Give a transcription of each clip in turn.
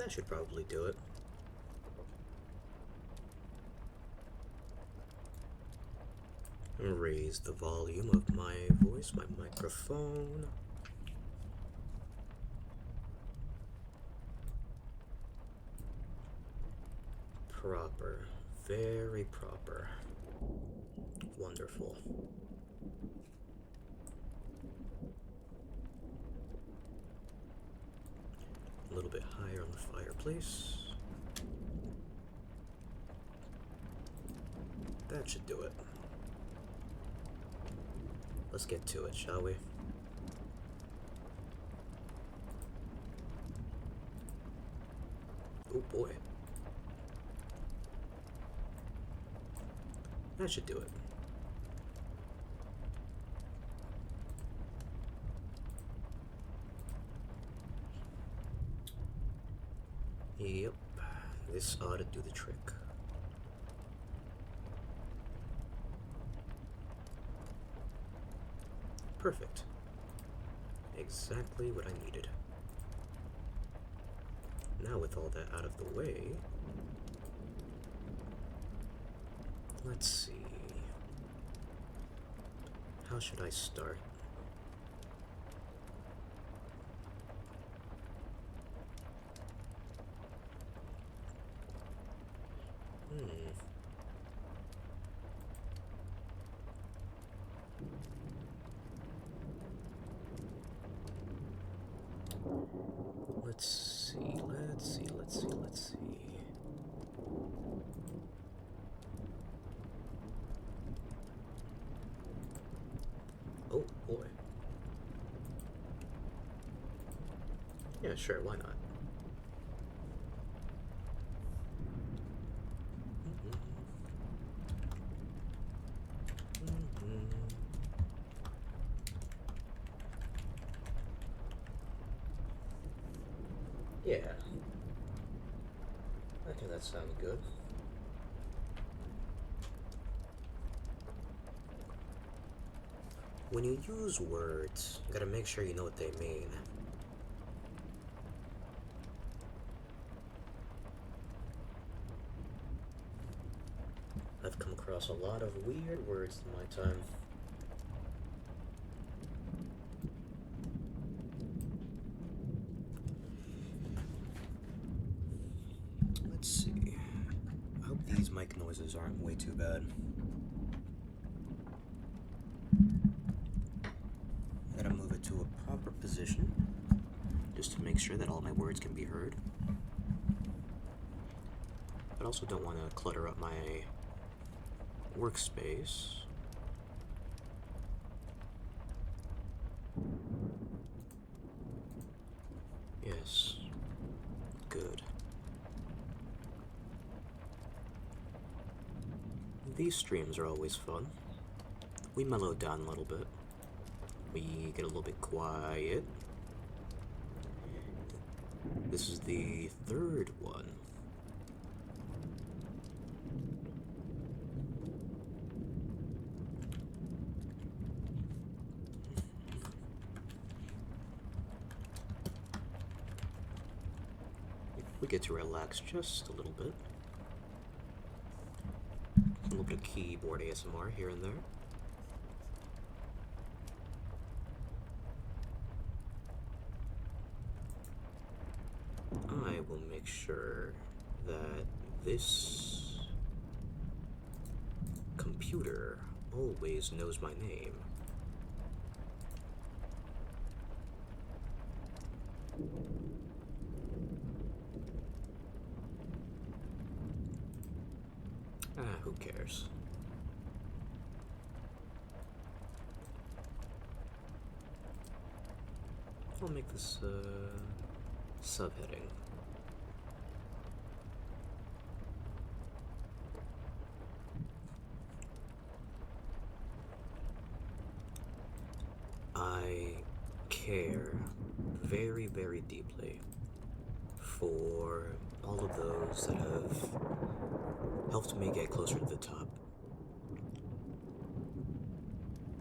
That should probably do it. Raise the volume of my voice, my microphone. Proper. Very proper. Wonderful. A little bit higher on the fireplace. That should do it. Let's get to it, shall we? Oh boy. That should do it. Yep, this ought to do the trick. Perfect. Exactly what I needed. Now with all that out of the way, let's see. How should I start? Let's see. Oh boy. Yeah, sure, why not? Yeah. I think that sounds good. When you use words, you gotta make sure you know what they mean. I've come across a lot of weird words in my time. Let's see. I hope these mic noises aren't way too bad. I gotta move it to a proper position, just to make sure that all my words can be heard. But also don't want to clutter up my workspace. Yes. Good. These streams are always fun. We mellow down a little bit. We get a little bit quiet. This is the third one. We get to relax just a little bit. A little bit of keyboard ASMR here and there. I will make sure that this computer always knows my name. Who cares? I'll make this subheading. I care very, very deeply for all of those that have helped me get closer to the top.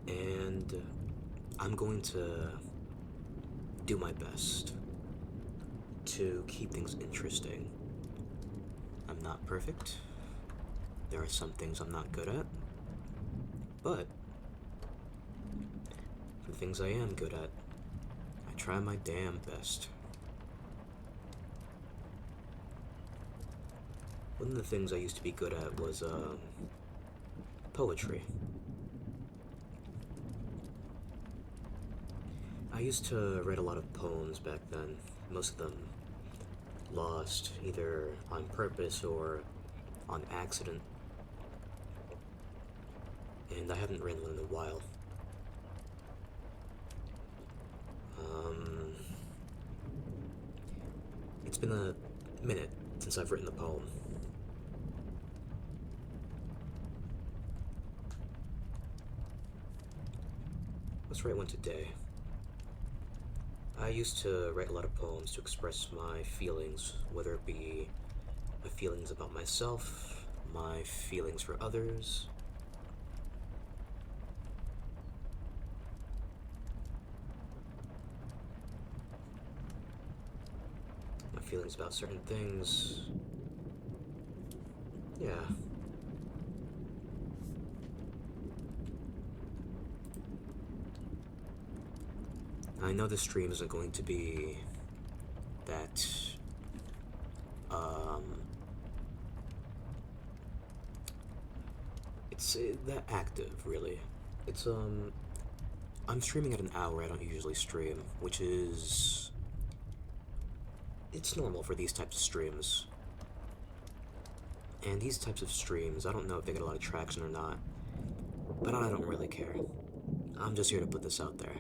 And I'm going to do my best to keep things interesting. I'm not perfect. There are some things I'm not good at. But for the things I am good at, I try my damn best. One of the things I used to be good at was, poetry. I used to write a lot of poems back then, most of them lost, either on purpose or on accident. And I haven't written one in a while. It's been a minute since I've written a poem. Let's write one today. I used to write a lot of poems to express my feelings, whether it be my feelings about myself, my feelings for others. My feelings about certain things. Yeah. I know this stream isn't going to be that, it's that active, really. It's, I'm streaming at an hour I don't usually stream, which is, it's normal for these types of streams. And these types of streams, I don't know if they get a lot of traction or not, but I don't really care. I'm just here to put this out there.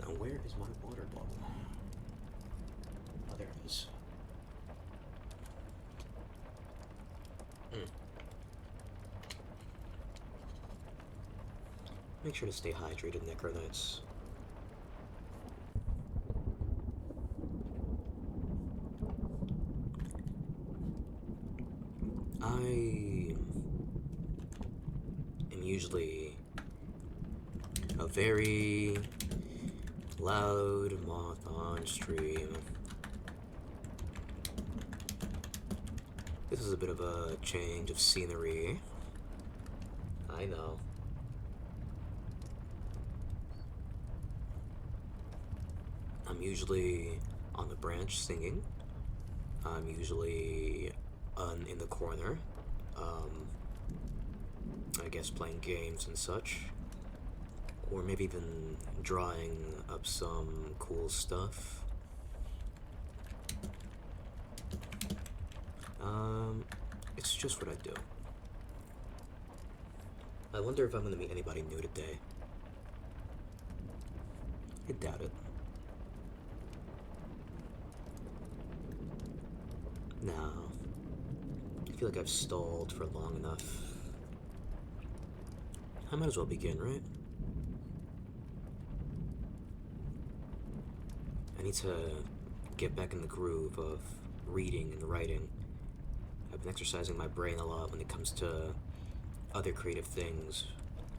Now, where is my water bottle? Oh, there it is. Make sure to stay hydrated, Necronites. I am usually a very loud moth on stream. This is a bit of a change of scenery. I know. I'm usually on the branch singing. I'm usually in the corner, I guess playing games and such. Or maybe even drawing up some cool stuff. It's just what I do. I wonder if I'm gonna meet anybody new today. I doubt it. No. I feel like I've stalled for long enough. I might as well begin, right? I need to get back in the groove of reading and writing. I've been exercising my brain a lot when it comes to other creative things,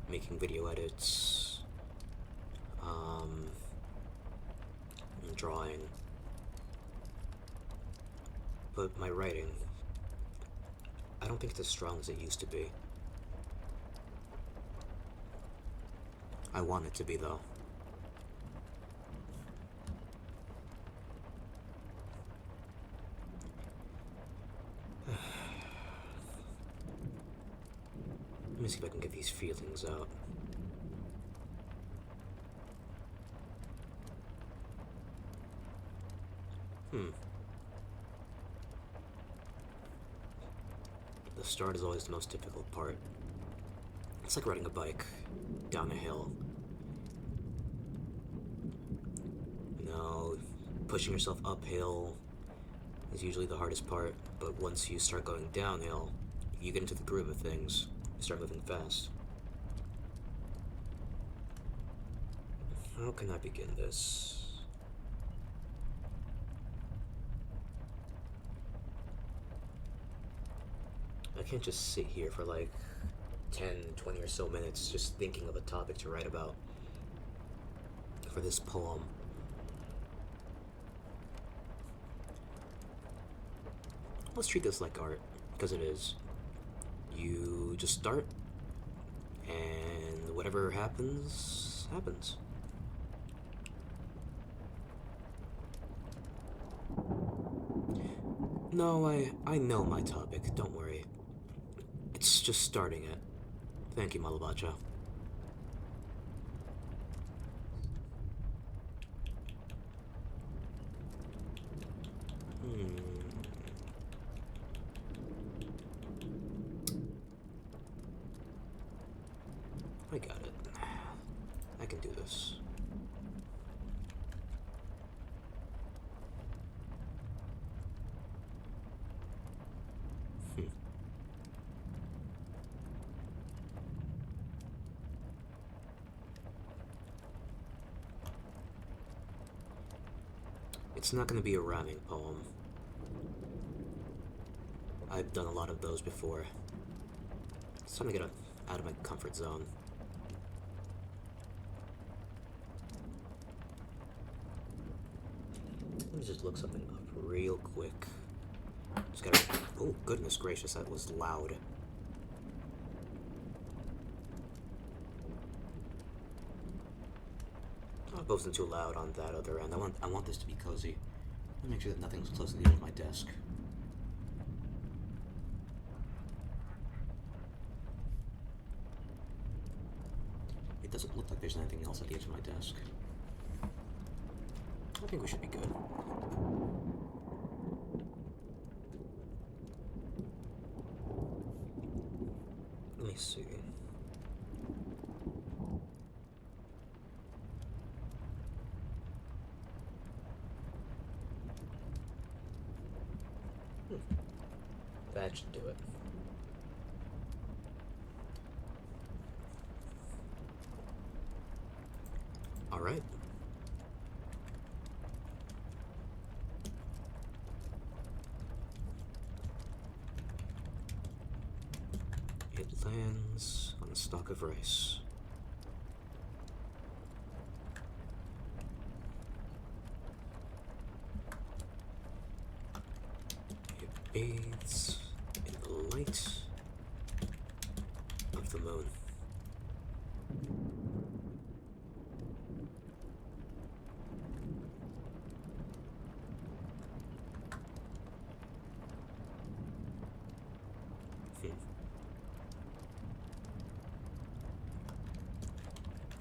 making video edits, and drawing. But my writing, I don't think it's as strong as it used to be. I want it to be, though. Let me see if I can get these feelings out. The start is always the most difficult part. It's like riding a bike down a hill. You know, pushing yourself uphill is usually the hardest part, but once you start going downhill, you get into the groove of things. You start moving fast. How can I begin this? I can't just sit here for like 10, 20 or so minutes just thinking of a topic to write about for this poem. Let's treat this like art, because it is. You just start, and whatever happens, happens. No, I know my topic, don't worry. It's just starting it. Thank you, Malabacha. Hmm. I got it. I can do this. It's not gonna be a rhyming poem. I've done a lot of those before. It's time to get out of my comfort zone. Let me just look something up real quick. Just gotta. Oh, goodness gracious, that was loud. Oh, it wasn't too loud on that other end. I want this to be cozy. Let me make sure that nothing's close to the edge of my desk. It doesn't look like there's anything else at the edge of my desk. I think we should be good. Let me see. That should do it. All right. It lands on a stalk of rice. It bathes in the light of the moon.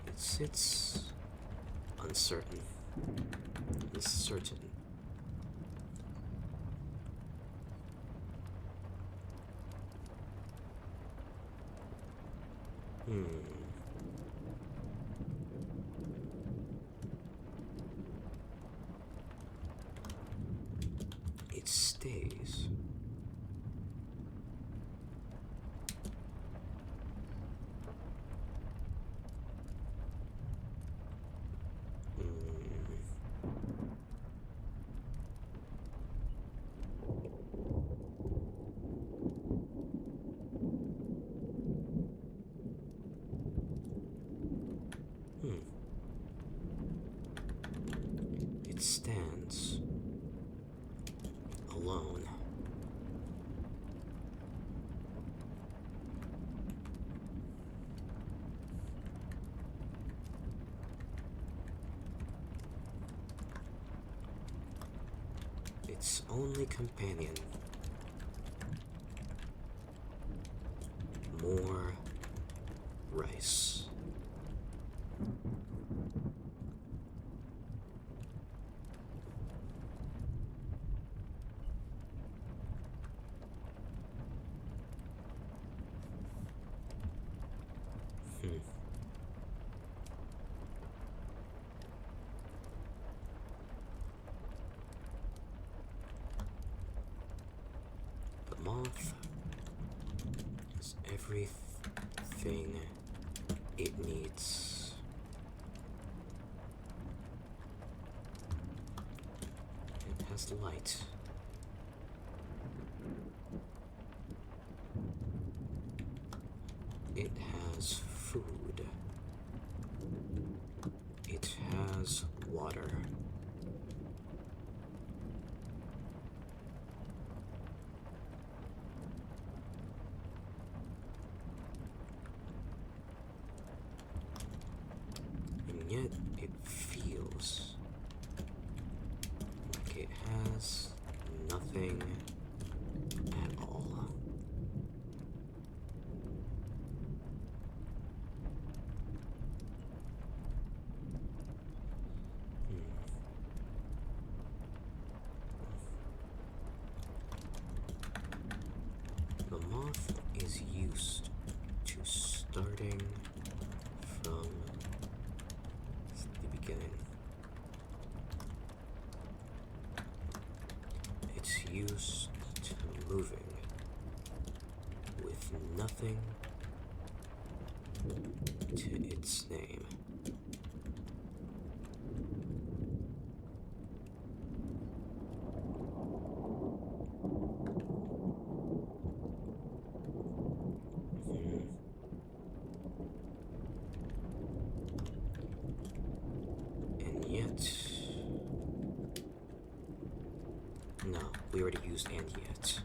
It sits uncertain, uncertain. It stays. It stands alone. Its only companion. More rice. The moth is everything it needs. It has light. It has food. It has water. And yet it feels like it has nothing at all. The moth is used to starting from the beginning. It's used to moving with nothing to its name. And yet... No, we already used and yet.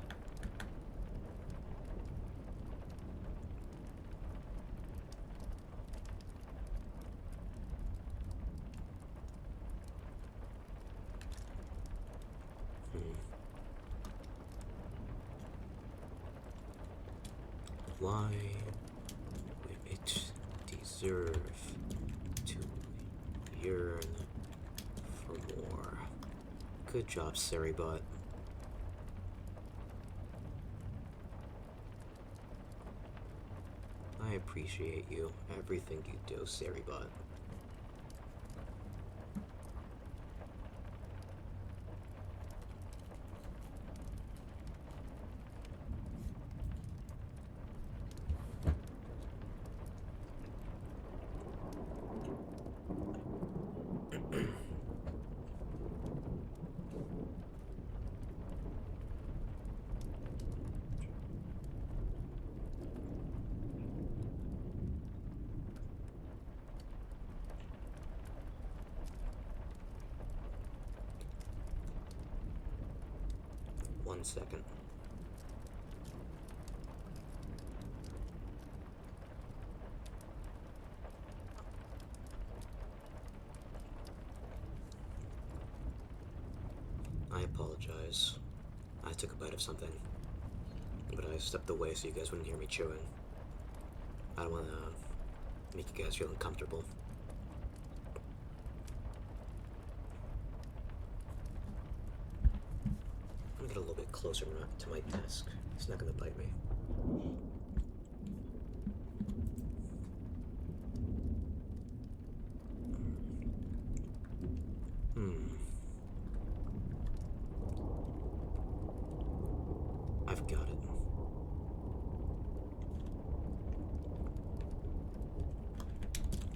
Why would it deserve to yearn for more? Good job, Ceribot. I appreciate you, everything you do, Ceribot. One second. I apologize. I took a bite of something, but I stepped away so you guys wouldn't hear me chewing. I don't want to make you guys feel uncomfortable. I'm gonna get a little bit closer to my desk. It's not gonna bite me. I've got it.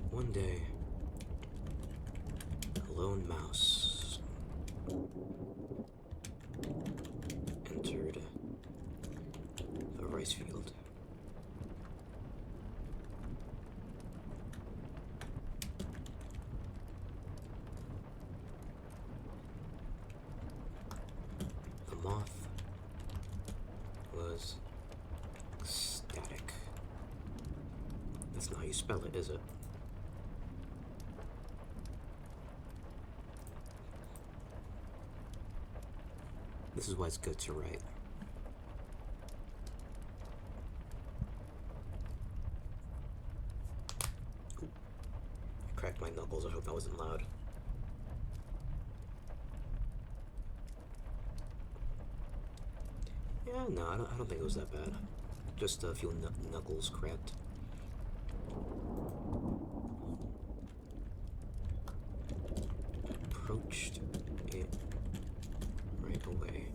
One day, a lone mouse entered a rice field. The moth was ecstatic. That's not how you spell it, is it? This is why it's good to write. Ooh. I cracked my knuckles. I hope that wasn't loud. Yeah, no, I don't think it was that bad. Just a few knuckles cracked. Approached it right away.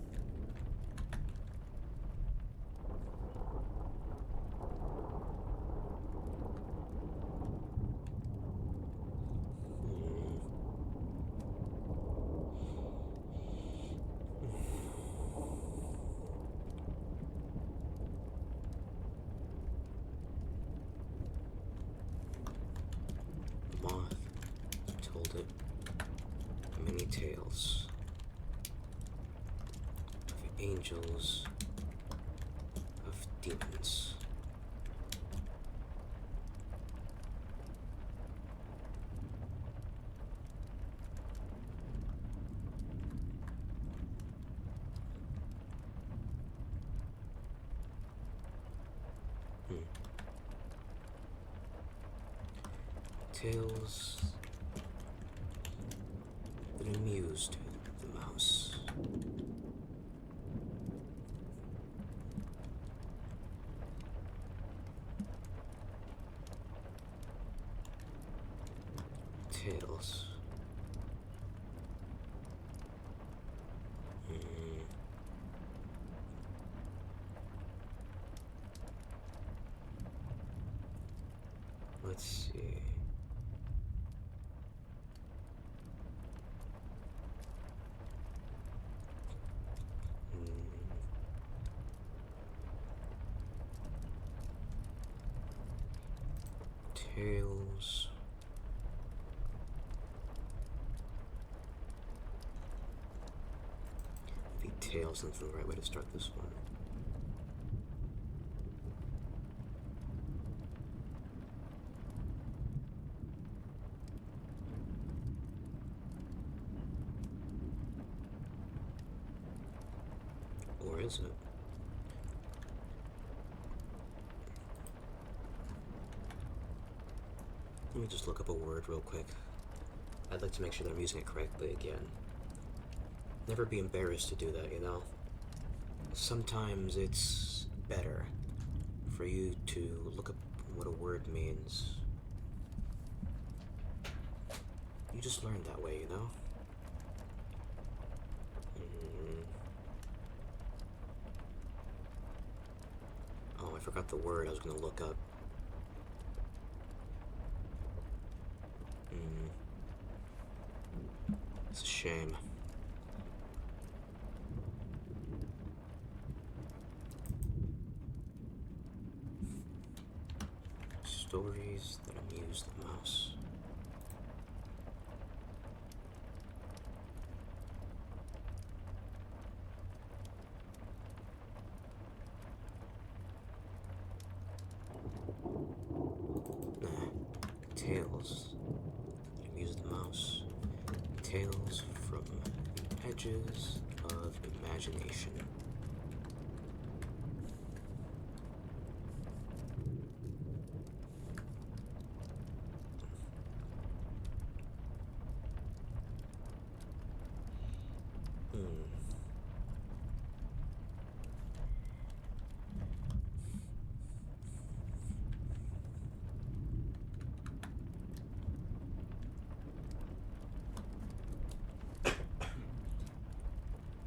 tales of angels, of demons. Tales that amused the mouse. Tales. Let's see. Tales. Maybe tails isn't the right way to start this one. Or is it? Let me just look up a word real quick. I'd like to make sure that I'm using it correctly again. Never be embarrassed to do that, you know? Sometimes it's better for you to look up what a word means. You just learn that way, you know? Oh, I forgot the word I was gonna look up. It's a shame. Stories that amuse the mouse. Tales that amuse the mouse. Tales from the edges of imagination.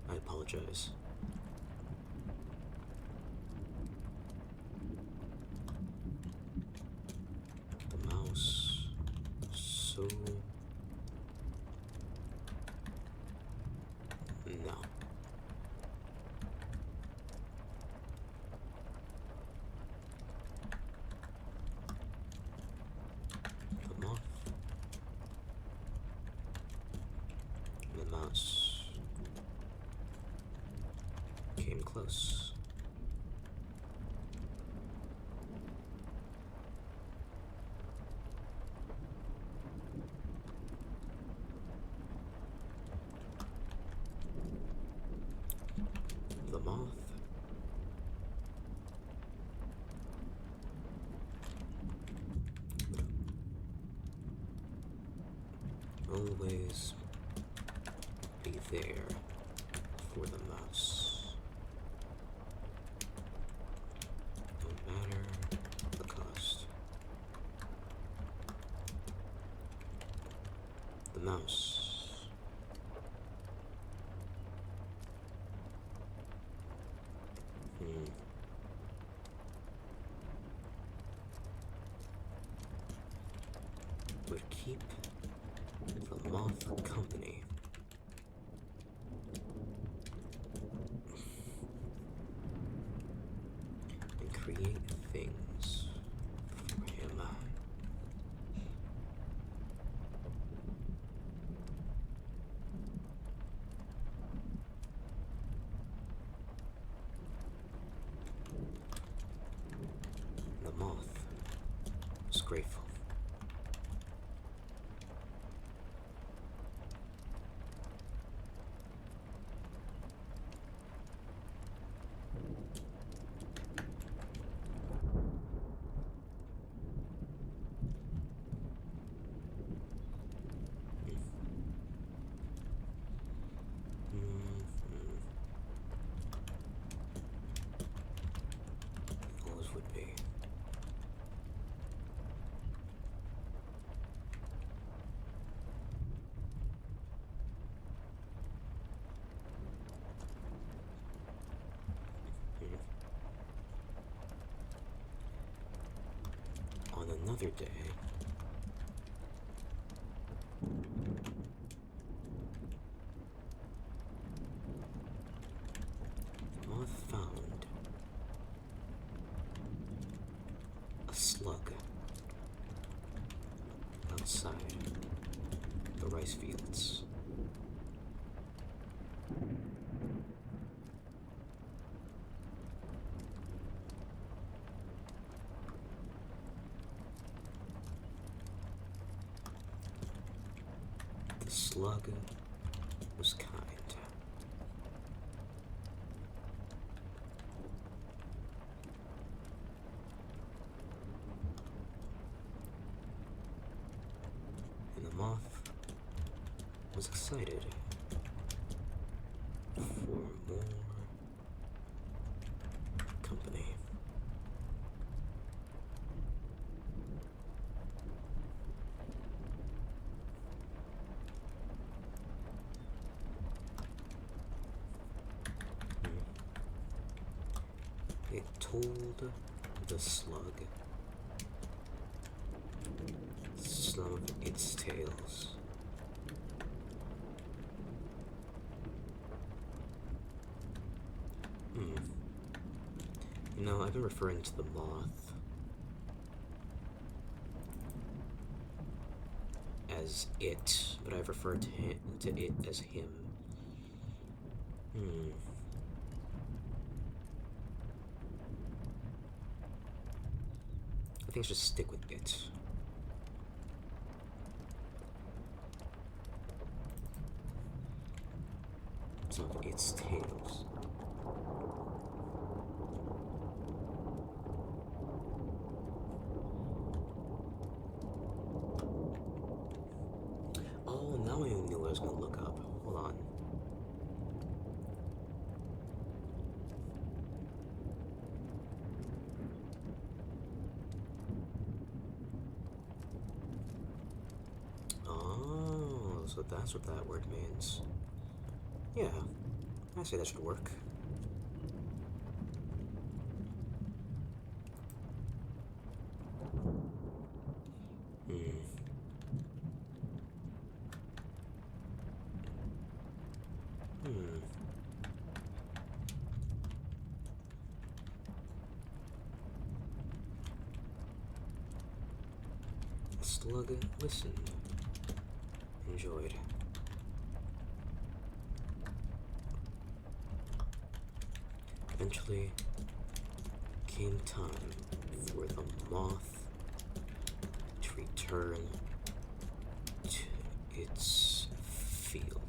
I apologize. The mouse, so... No. The moth. The mouse came close. The moth would always be there for the mouse, no matter the cost. The mouse would keep the moth company. And create things for him. grateful. Always would be. On another day, Moth found a slug outside the rice fields. The slug was kind. And the moth was excited for more company. It told the slug some of its tales. You know, I've been referring to the moth as it, but I've referred to it as him. I think I should stick with it. Some of its tales. Oh, now I knew what I was gonna look up. Hold on. Oh, so that's what that word means. Yeah, I say that should work. The slug listened, enjoyed. Eventually came time for the moth to return to its field.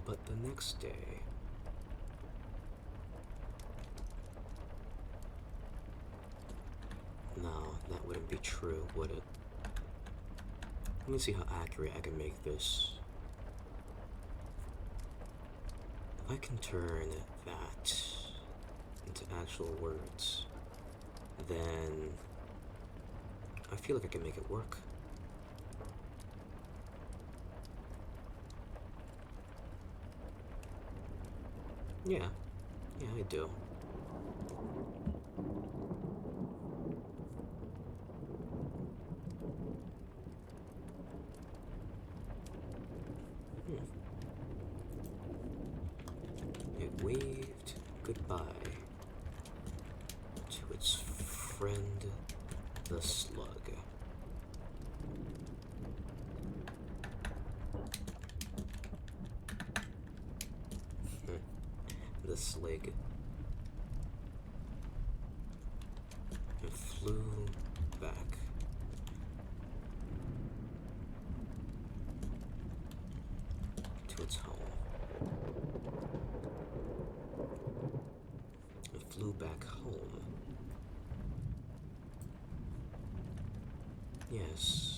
But the next day, no, that wouldn't be true, would it? Let me see how accurate I can make this. If I can turn that into actual words, then I feel like I can make it work. Yeah, Yeah, I do. Hmm. It waved goodbye to its friend, the slug. The slig. And flew back. To its home. It flew back home. Yes.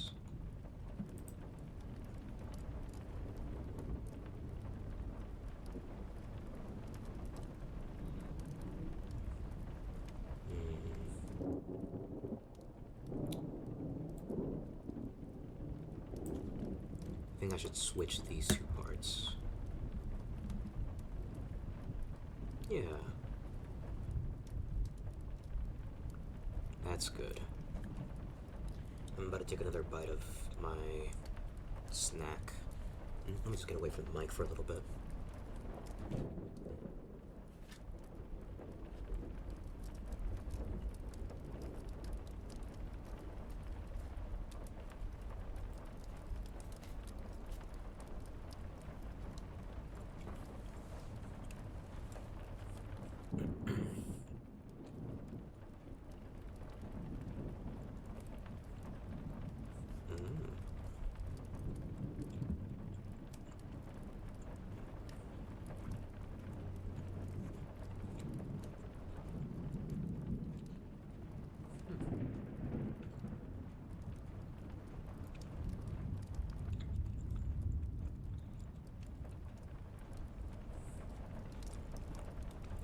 I think I should switch these two parts. Yeah. That's good. I'm about to take another bite of my snack. Let me just get away from the mic for a little bit.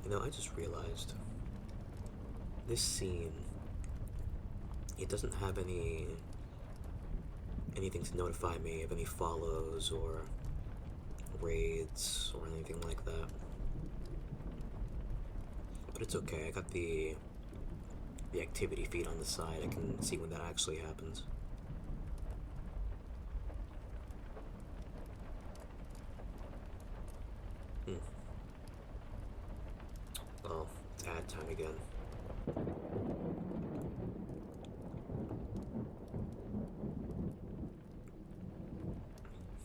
You know, I just realized this scene, it doesn't have anything to notify me of any follows or raids or anything like that. But it's okay. I got the activity feed on the side. I can see when that actually happens. Hmm. Well, ad time again.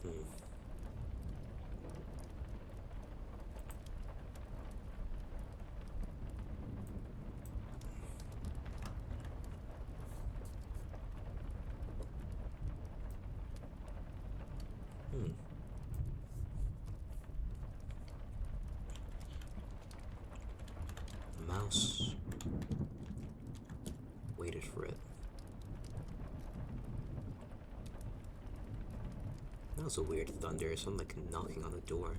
Hmm. Hmm. The mouse waited for it. That was a weird thunder. Sounded like knocking on the door.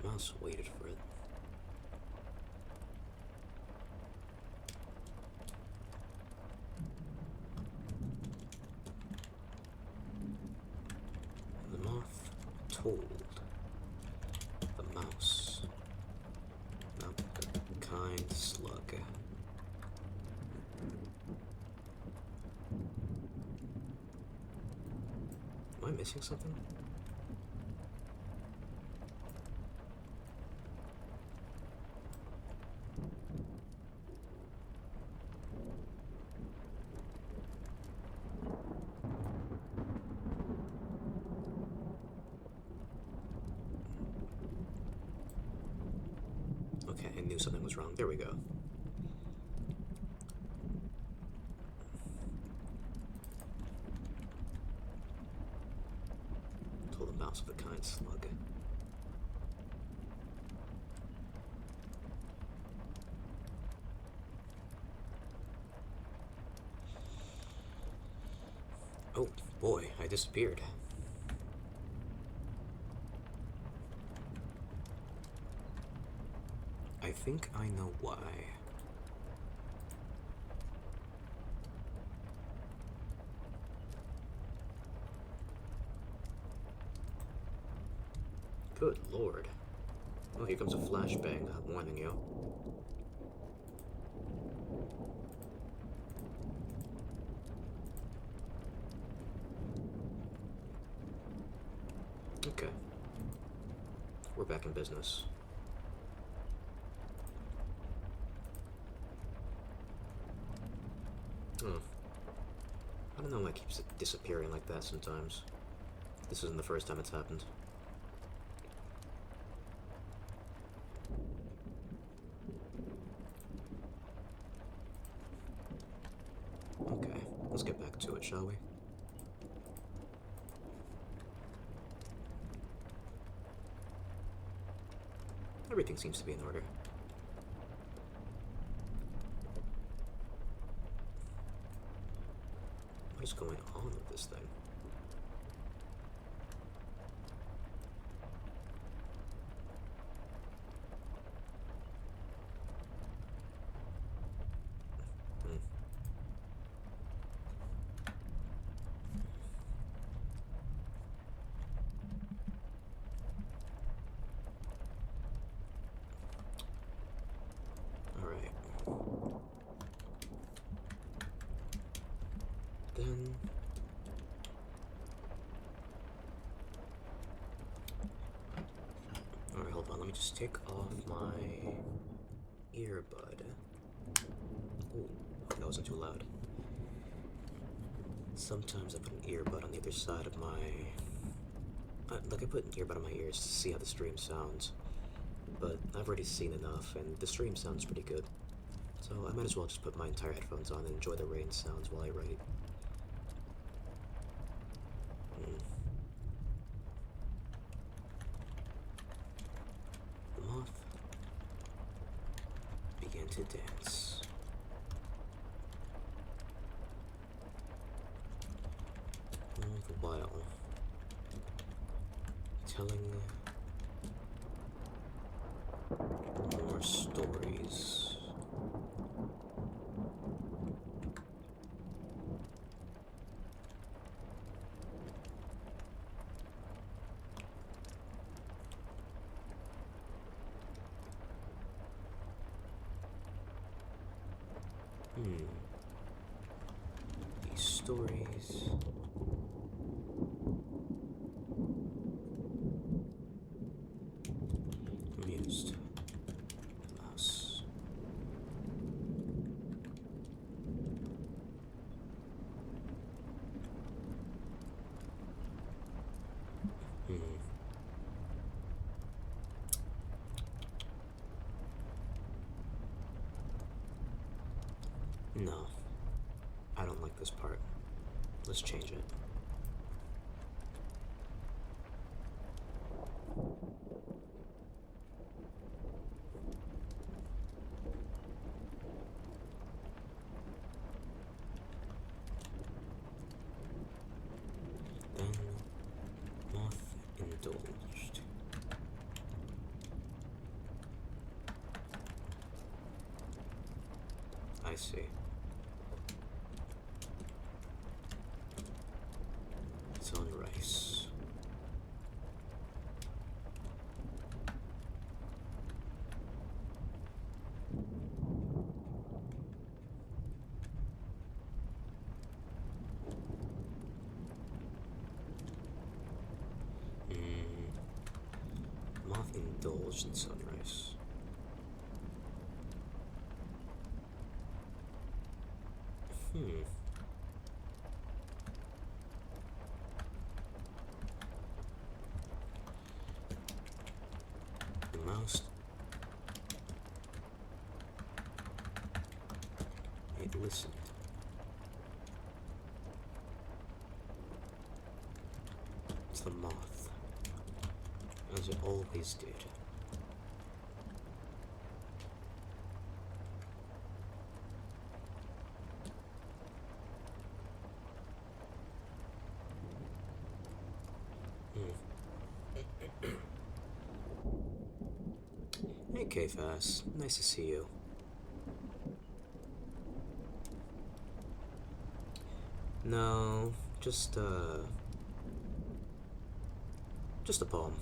Mouse waited for it. The moth told the mouse about the kind slug. Am I missing something? Okay, I knew something was wrong. There we go. Told the mouse of the kind slug. Oh boy, I disappeared. I think I know why. Good lord. Oh, here comes a flashbang, warning you. Okay. We're back in business. I don't know why it keeps disappearing like that sometimes. This isn't the first time it's happened. Okay, let's get back to it, shall we? Everything seems to be in order. What is going on with this thing? Alright. Then... Alright, hold on, let me just take off my earbud. Ooh, that wasn't too loud. Sometimes I put an earbud on the other side of my... like I put an earbud on my ears to see how the stream sounds. But I've already seen enough, and the stream sounds pretty good. So I might as well just put my entire headphones on and enjoy the rain sounds while I write. The moth began to dance. All the while, telling more stories. These stories. Amused. Mouse. No. I don't like this part. Let's change it. Then, moth indulged. I see. Sunrise. Moth indulged in sunrise. The mouse. It listened. It's the moth, as it always did. Hey, K-Fast. Nice to see you. No, just a poem.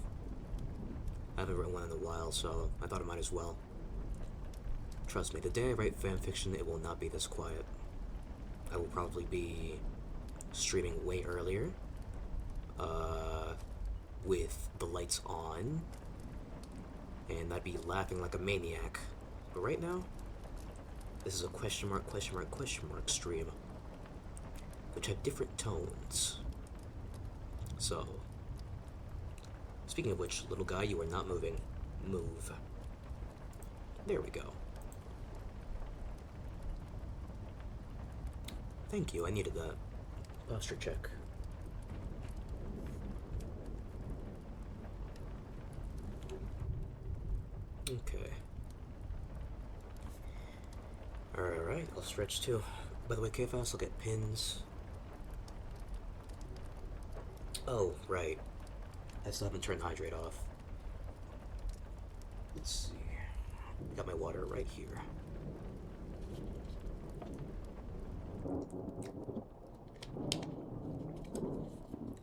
I haven't written one in a while, so I thought I might as well. Trust me, the day I write fanfiction, it will not be this quiet. I will probably be streaming way earlier, with the lights on, and I'd be laughing like a maniac. But right now, this is a question mark, question mark, question mark stream, which have different tones. So, speaking of which, little guy, you are not moving. Move. There we go. Thank you, I needed that. Posture check. Okay. Alright, I'll stretch too. By the way, KFAS, I'll get pins. Oh, right. I still haven't turned hydrate off. Let's see. Got my water right here.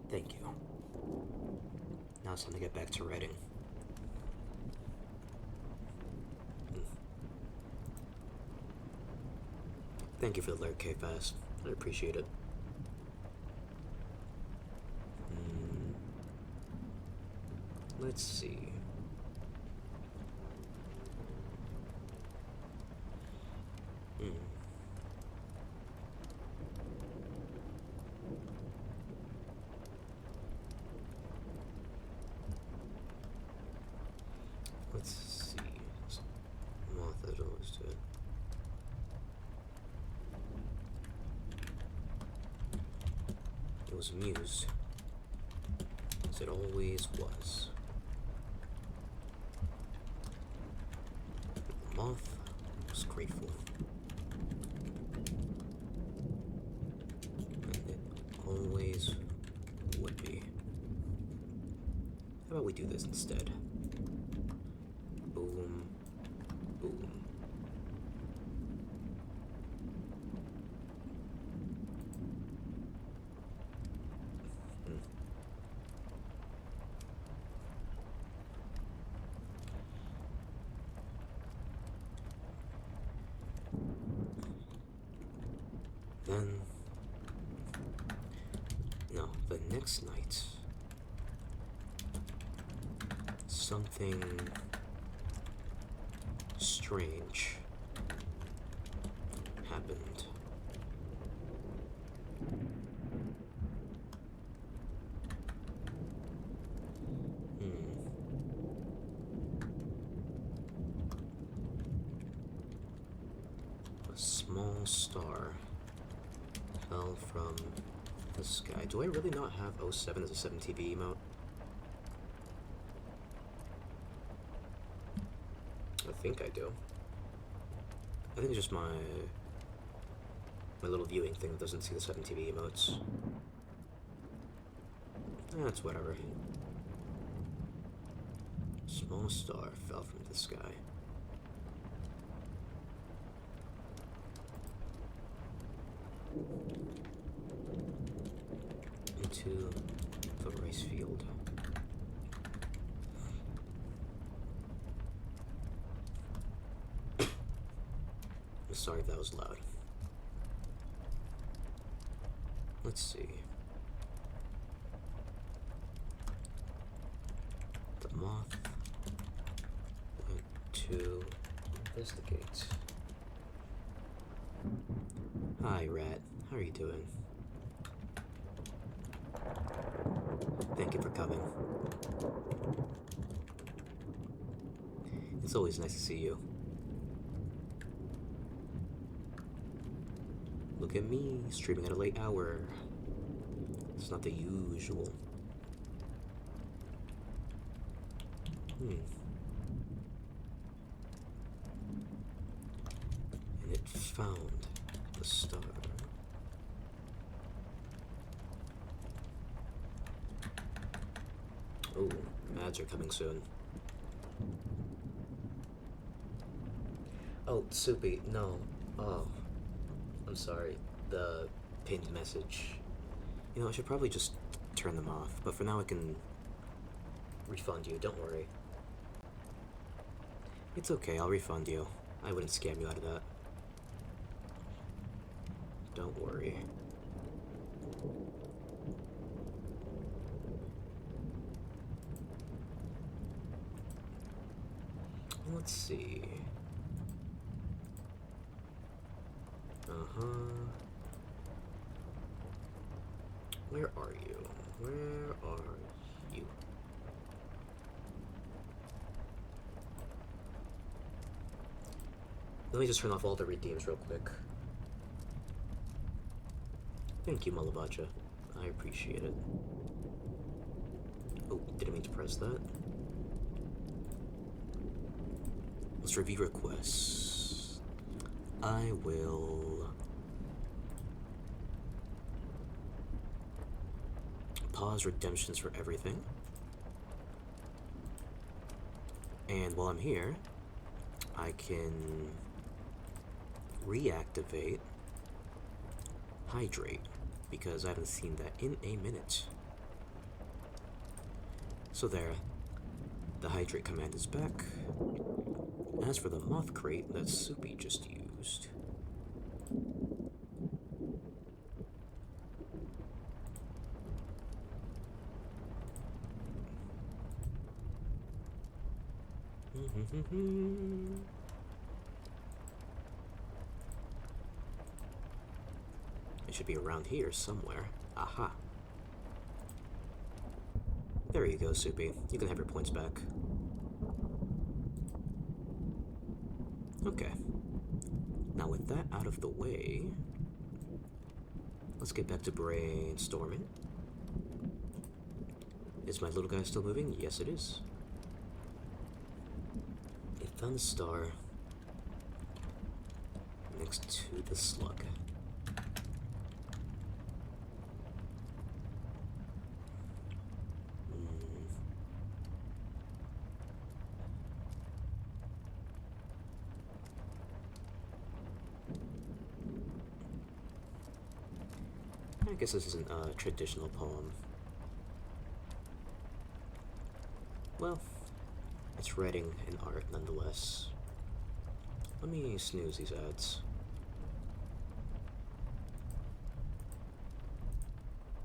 Thank you. Now it's time to get back to writing. Thank you for the alert, KFAS. I appreciate it. Let's see. Let's see. Moth as always did. It was Muse, as it always was. The moth was grateful, and it always would be. How about we do this instead? Boom, boom. Then, no, the next night, something strange happened. A small star fell from the sky. Do I really not have 07 as a 7TV emote? I think I do. I think it's just my little viewing thing that doesn't see the 7TV emotes. That's whatever. Small star fell from the sky. Into the rice field. I'm sorry if that was loud. Let's see. The moth went to investigate. Hi, rat. How are you doing? Thank you for coming. It's always nice to see you. Look at me, streaming at a late hour. It's not the usual. And it found the star. Oh, ads are coming soon. Oh, Soupy, no. Oh, I'm sorry. The pinned message. You know, I should probably just turn them off, but for now I can refund you, don't worry. It's okay, I'll refund you. I wouldn't scam you out of that. Don't worry. Let's see. Uh-huh. Where are you? Where are you? Let me just turn off all the redeems real quick. Thank you, Malavacha. I appreciate it. Oh, didn't mean to press that. Let's review requests. I will pause redemptions for everything. And while I'm here, I can reactivate Hydrate, because I haven't seen that in a minute. So there, the Hydrate command is back. As for the moth crate that Soupy just used, it should be around here somewhere. Aha. There you go, Soupy. You can have your points back. Okay. Now with that out of the way, let's get back to brainstorming. Is my little guy still moving? Yes, it is. It found the star next to the slug. I guess this isn't a traditional poem. Well, it's writing and art nonetheless. Let me snooze these ads.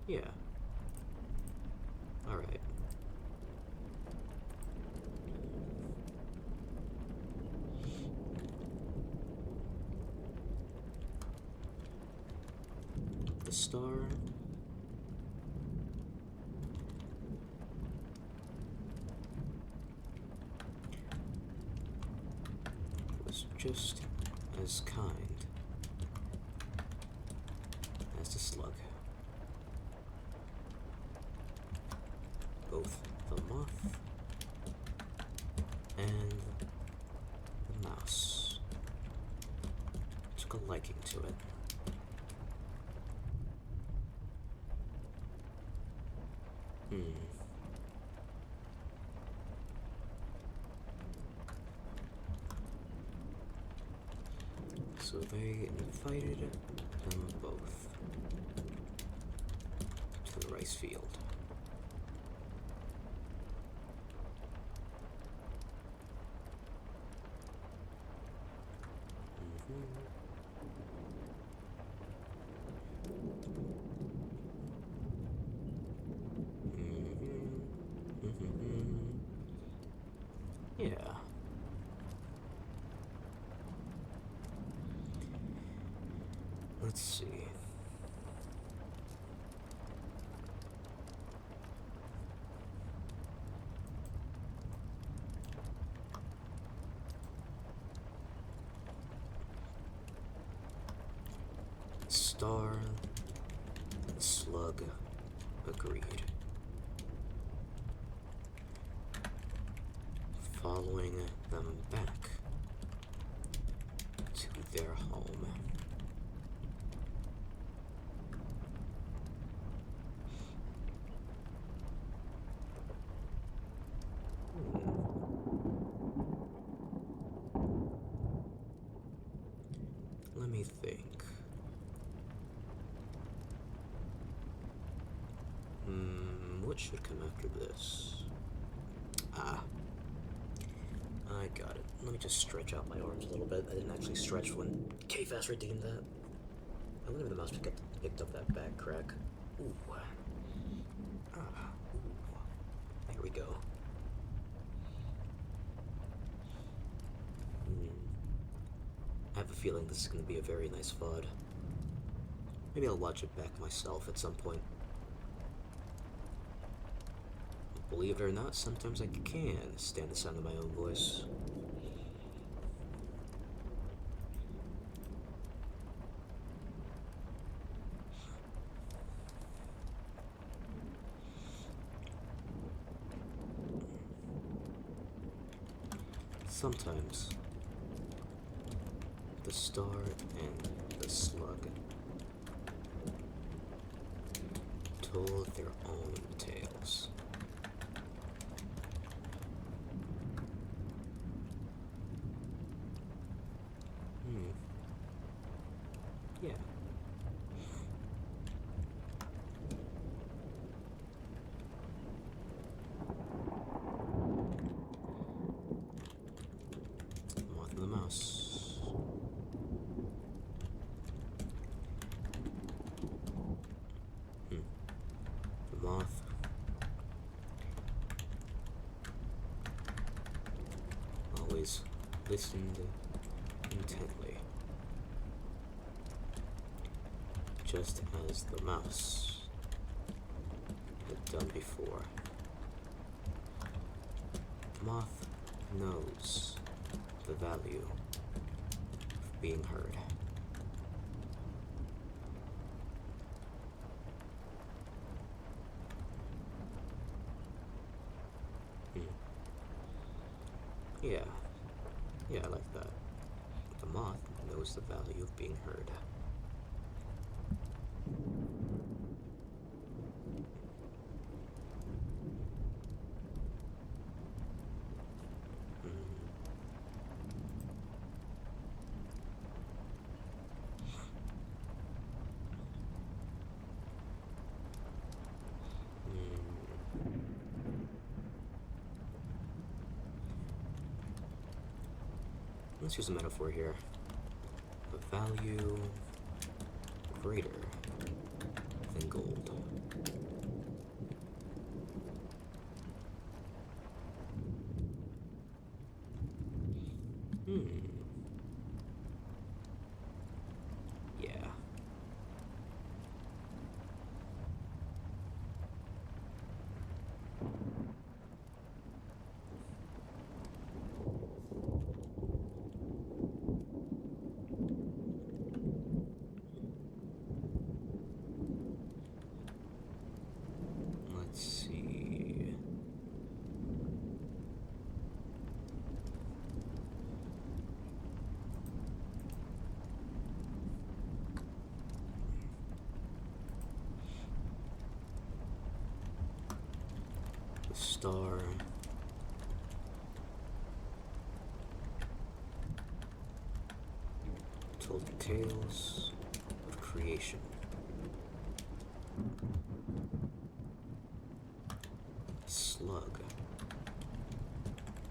Yeah. Alright. The star was just as kind as the slug. Both the moth and the mouse took a liking to it. So they invited them both to the rice field. Yeah. Let's see. Star, the slug, agreed. Following them back to their home. Let me think. What should come after this? I got it. Let me just stretch out my arms a little bit. I didn't actually stretch when K-Fast redeemed that. I wonder if the mouse picked up that back crack. Ooh. Ah. Ooh. There we go. I have a feeling this is going to be a very nice VOD. Maybe I'll watch it back myself at some point. Believe it or not, sometimes I can stand the sound of my own voice. Sometimes the star and the slug told their own tales. Yeah. Moth and the mouse. The moth always listened intently, just as the mouse had done before. The moth knows the value of being heard. Yeah, I like that. The moth knows the value of being heard. Let's use a metaphor here. A value greater than gold. Yeah. Let's see. The star told the tales of creation. Slug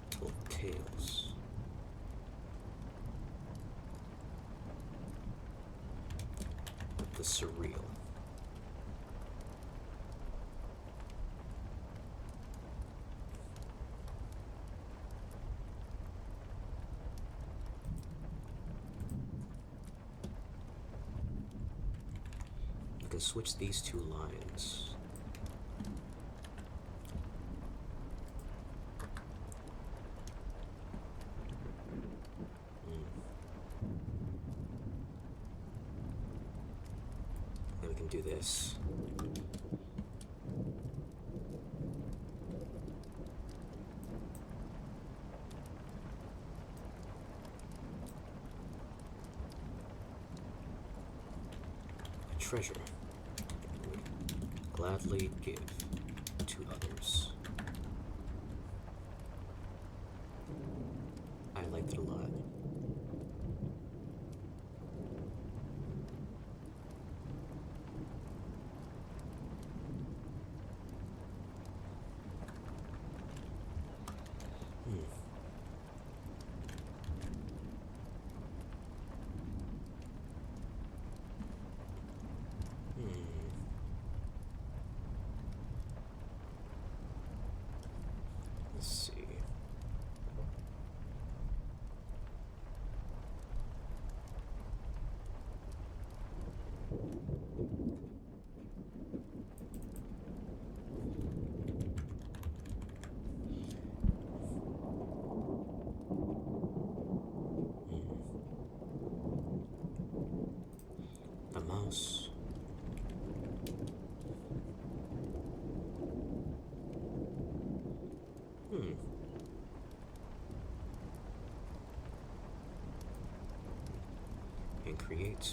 told tales of the surreal. You can switch these two lines. Then we can do this. A treasure would gladly give to others. I liked it a lot. right.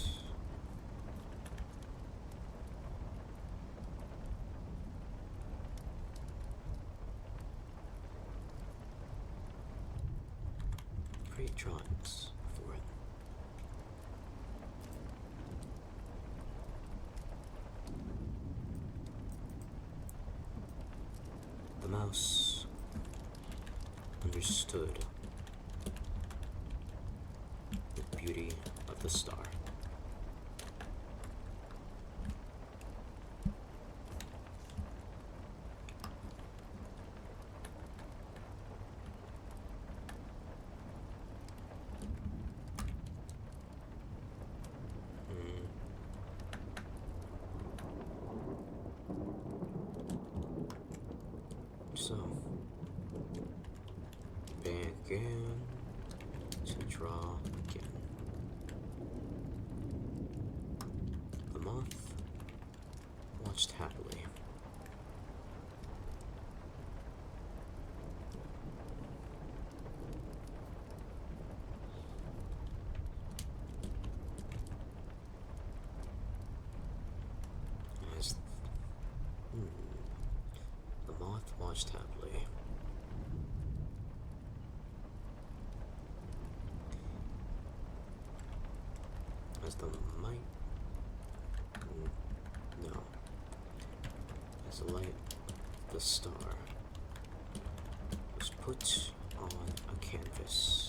Create drawings for it. The mouse understood the beauty of the star. So, begin to draw again. The moth watched happily. As the moth watched happily. As the light, no, as the light of the star was put on a canvas.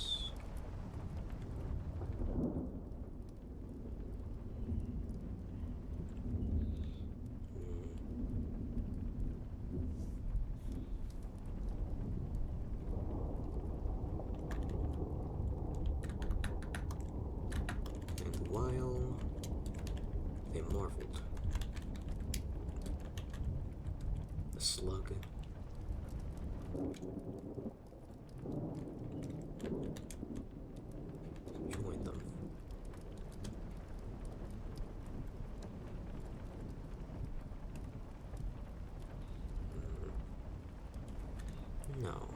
And while they marveled, the slug joined them. No.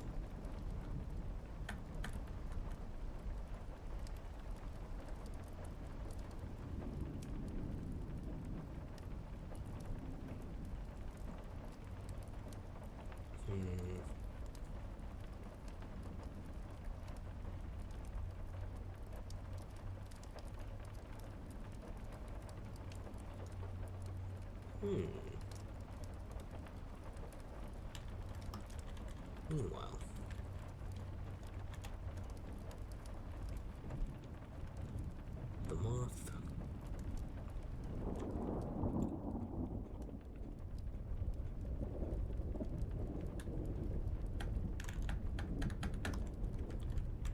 Meanwhile, the moth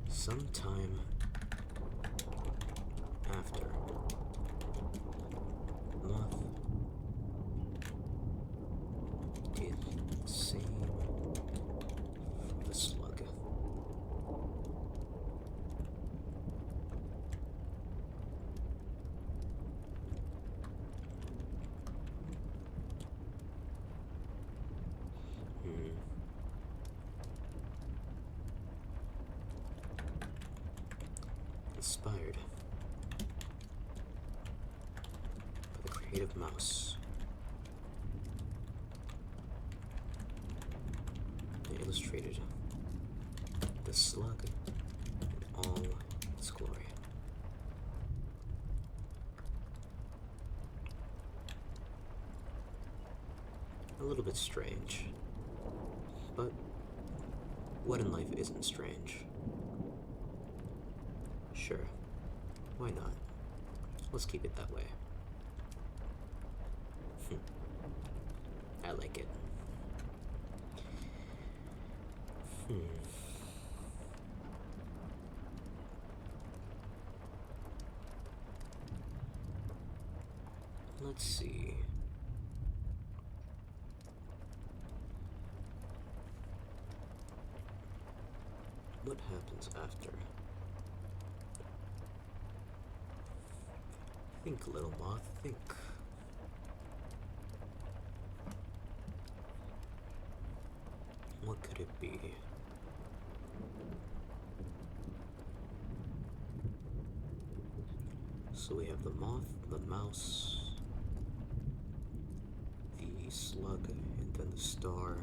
sometime after, the moth did the same for the slug. Inspired by the creative mouse, they illustrated the slug in all its glory. A little bit strange, but what in life isn't strange? Sure, why not? Let's keep it that way. I like it. Let's see. What happens after? Think, little moth, think. What could it be? So we have the moth, the mouse, the slug, and then the star.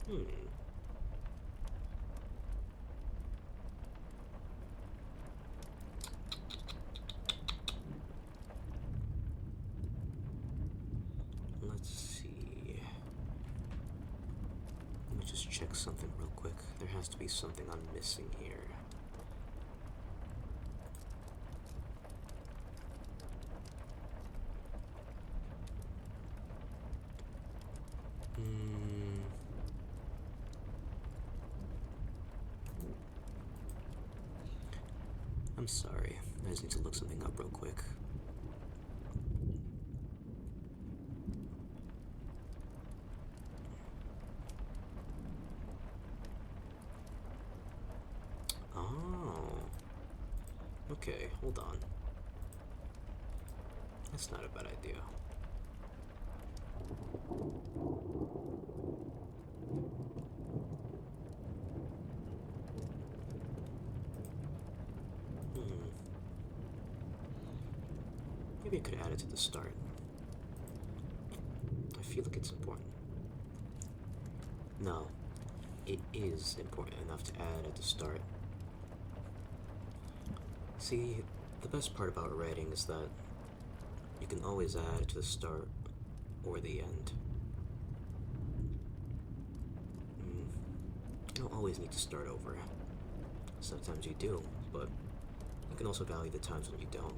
Hmm. Let's see. Let me just check something real quick. There has to be something I'm missing here. I'm sorry. I just need to look something up real quick. Oh. Okay, hold on. That's not a bad idea. Maybe I could add it to the start. I feel like it's important. No, it is important enough to add at the start. See, the best part about writing is that you can always add it to the start or the end. You don't always need to start over. Sometimes you do, but you can also value the times when you don't.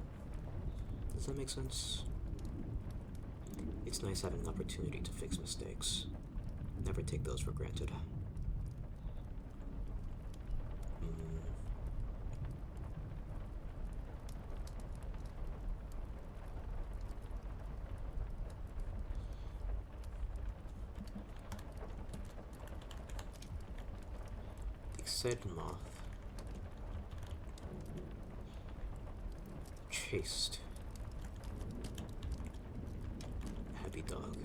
Does that make sense? It's nice having an opportunity to fix mistakes. Never take those for granted. The excited moth chased happy dog.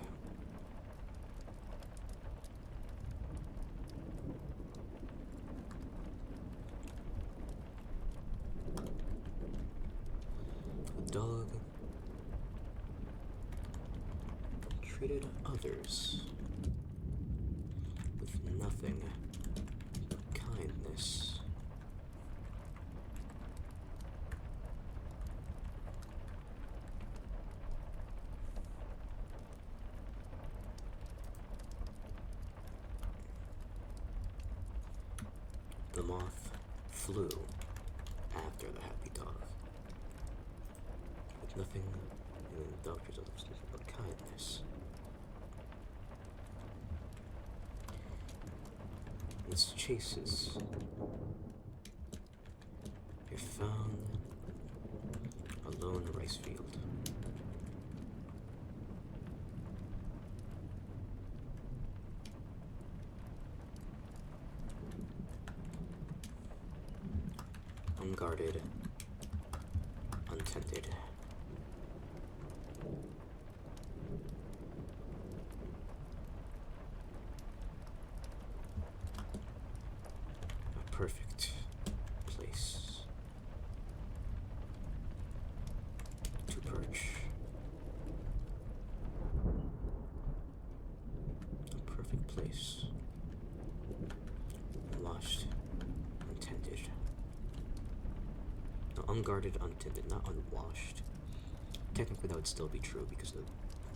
The dog treated others with nothing but kindness. The moth flew after the happy dog, with nothing in the doctor's others but kindness. In its chases, it found a lone rice field. Unguarded, untended. A perfect place to perch. A perfect place. Washed, untended. No, unguarded, untended, not unwashed. Technically, that would still be true because of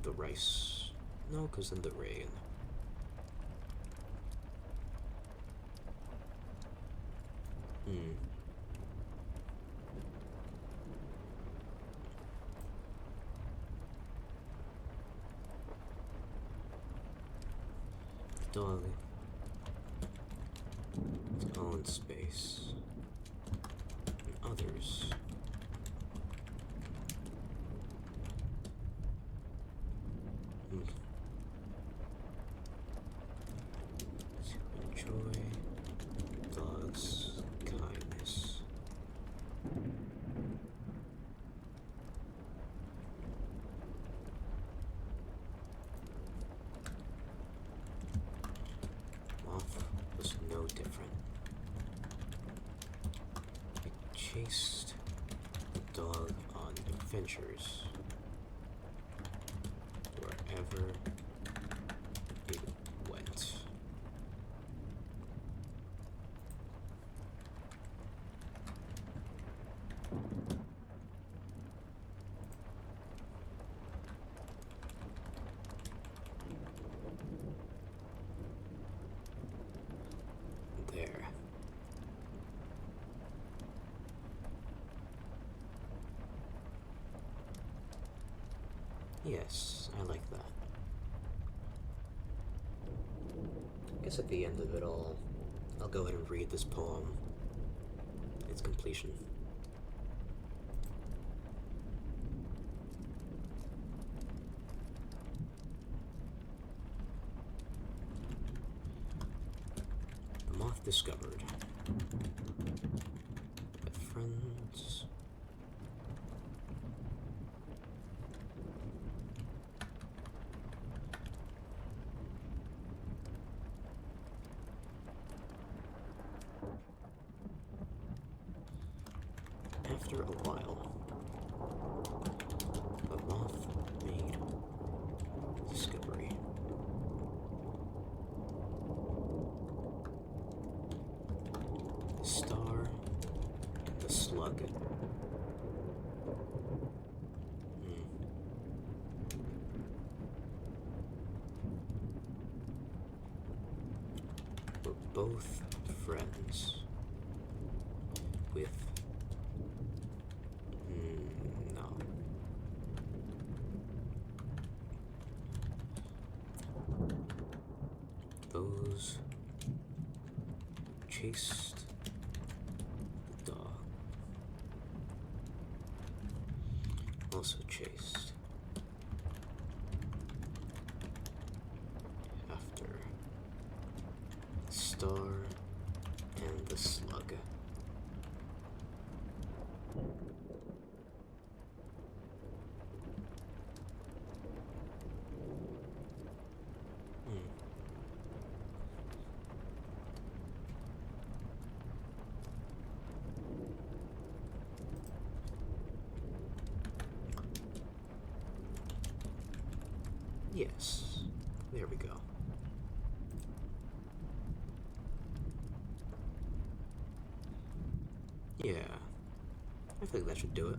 the rice. No, because then the rain. Dog. Its own space. And others. To enjoy dog's kindness. different. It chased the dog on adventures wherever it went. There. Yes, I like that. I guess at the end of it all, I'll go ahead and read this poem. Its completion. The moth discovered that friends after a while, the moth made a discovery. The star and the slug. Were both friends with no. Those chased the dog also chased after the star and the slug. Yes, there we go. Yeah, I think that should do it.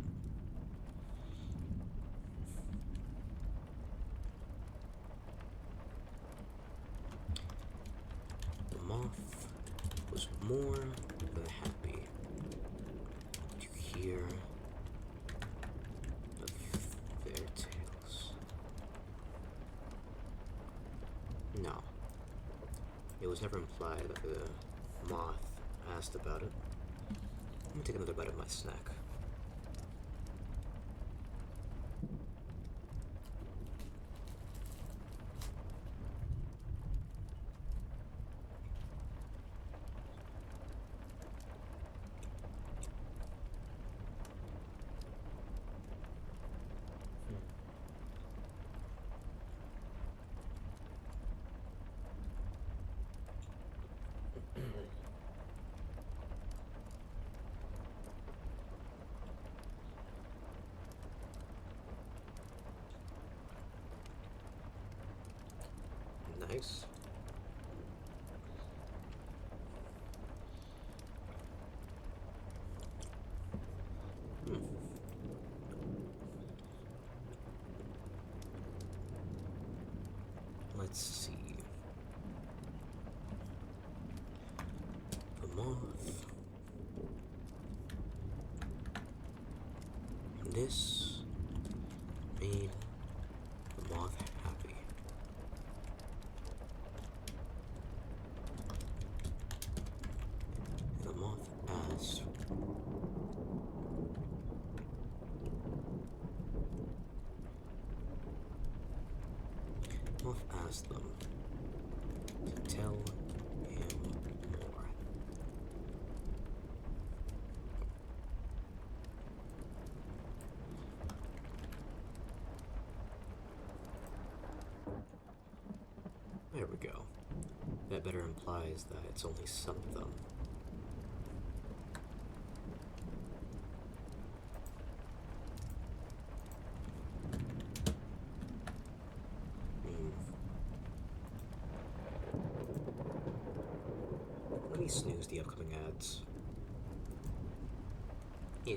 The moth was more than happy to hear of their tales. No, it was never implied that the moth asked about it. Let me take another bite of my snack. Nice. Let's see. The moth. This made the moth happy. The moth asked, Moth asked them to tell him more. There we go. That better implies that it's only some of them. Let me snooze the upcoming ads. Yeah.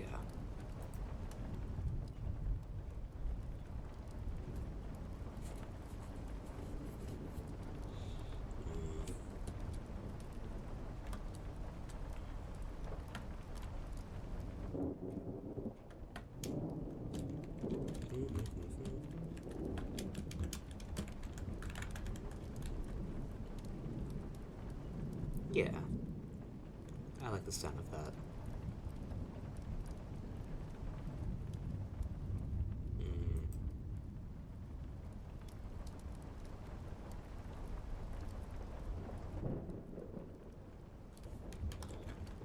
Yeah. I like the sound of that.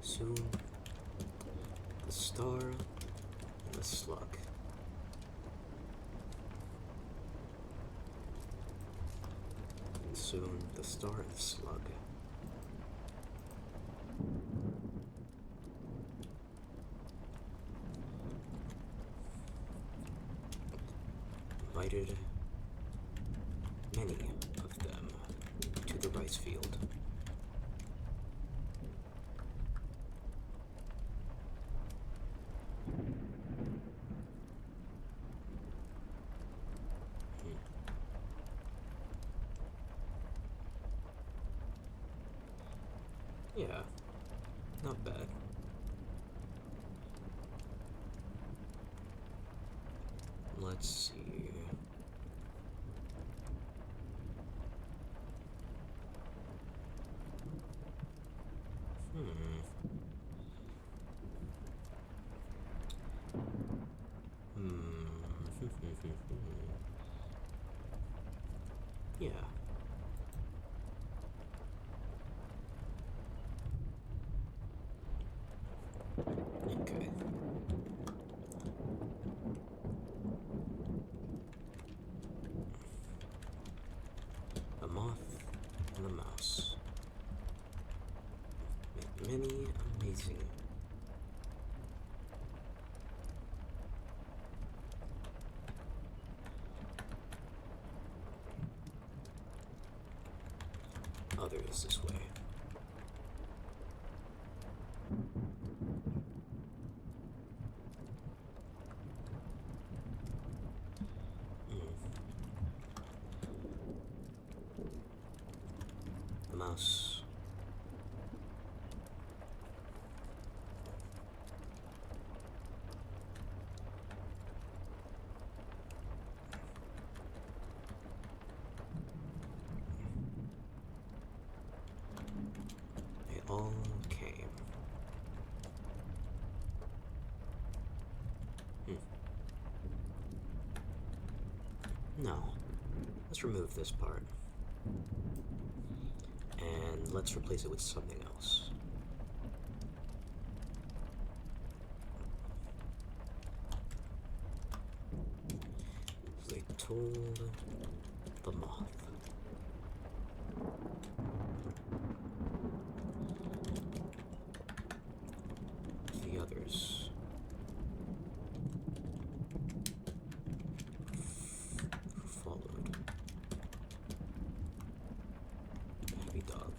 Soon, the star and the slug. And soon, the star and the slug. Invited many of them to the rice field. Yeah, not bad. Let's see. Yeah. Okay. A moth and a mouse. Many amazing. Others this way. The mouse. They all came. No. Let's remove this part. And let's replace it with something else. They told the moth. The others. Who followed. Happy dog.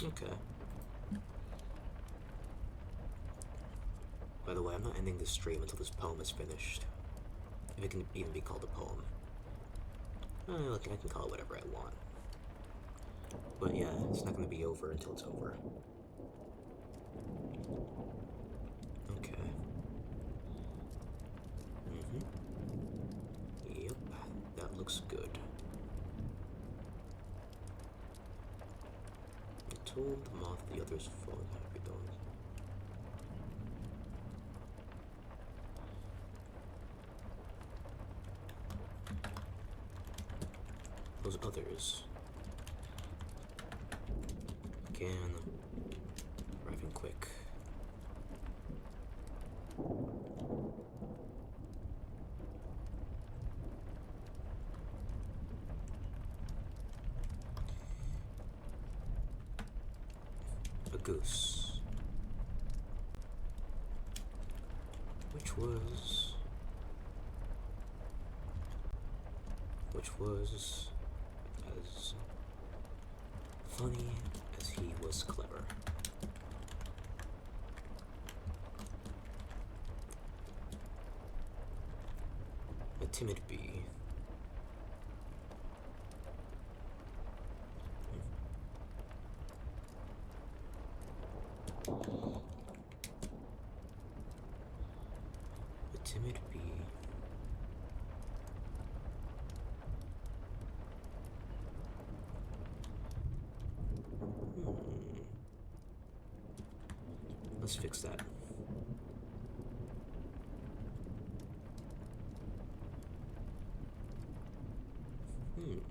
Okay. By the way, I'm not ending this stream until this poem is finished. If it can even be called a poem. Look, I can call it whatever I want. But yeah, it's not going to be over until it's over. Okay. Yep, that looks good. I told the moth the others followed happy dog. those others began arriving quick. A goose, which was as funny as he was clever. A timid bee. A timid bee. Let's fix that. Maybe.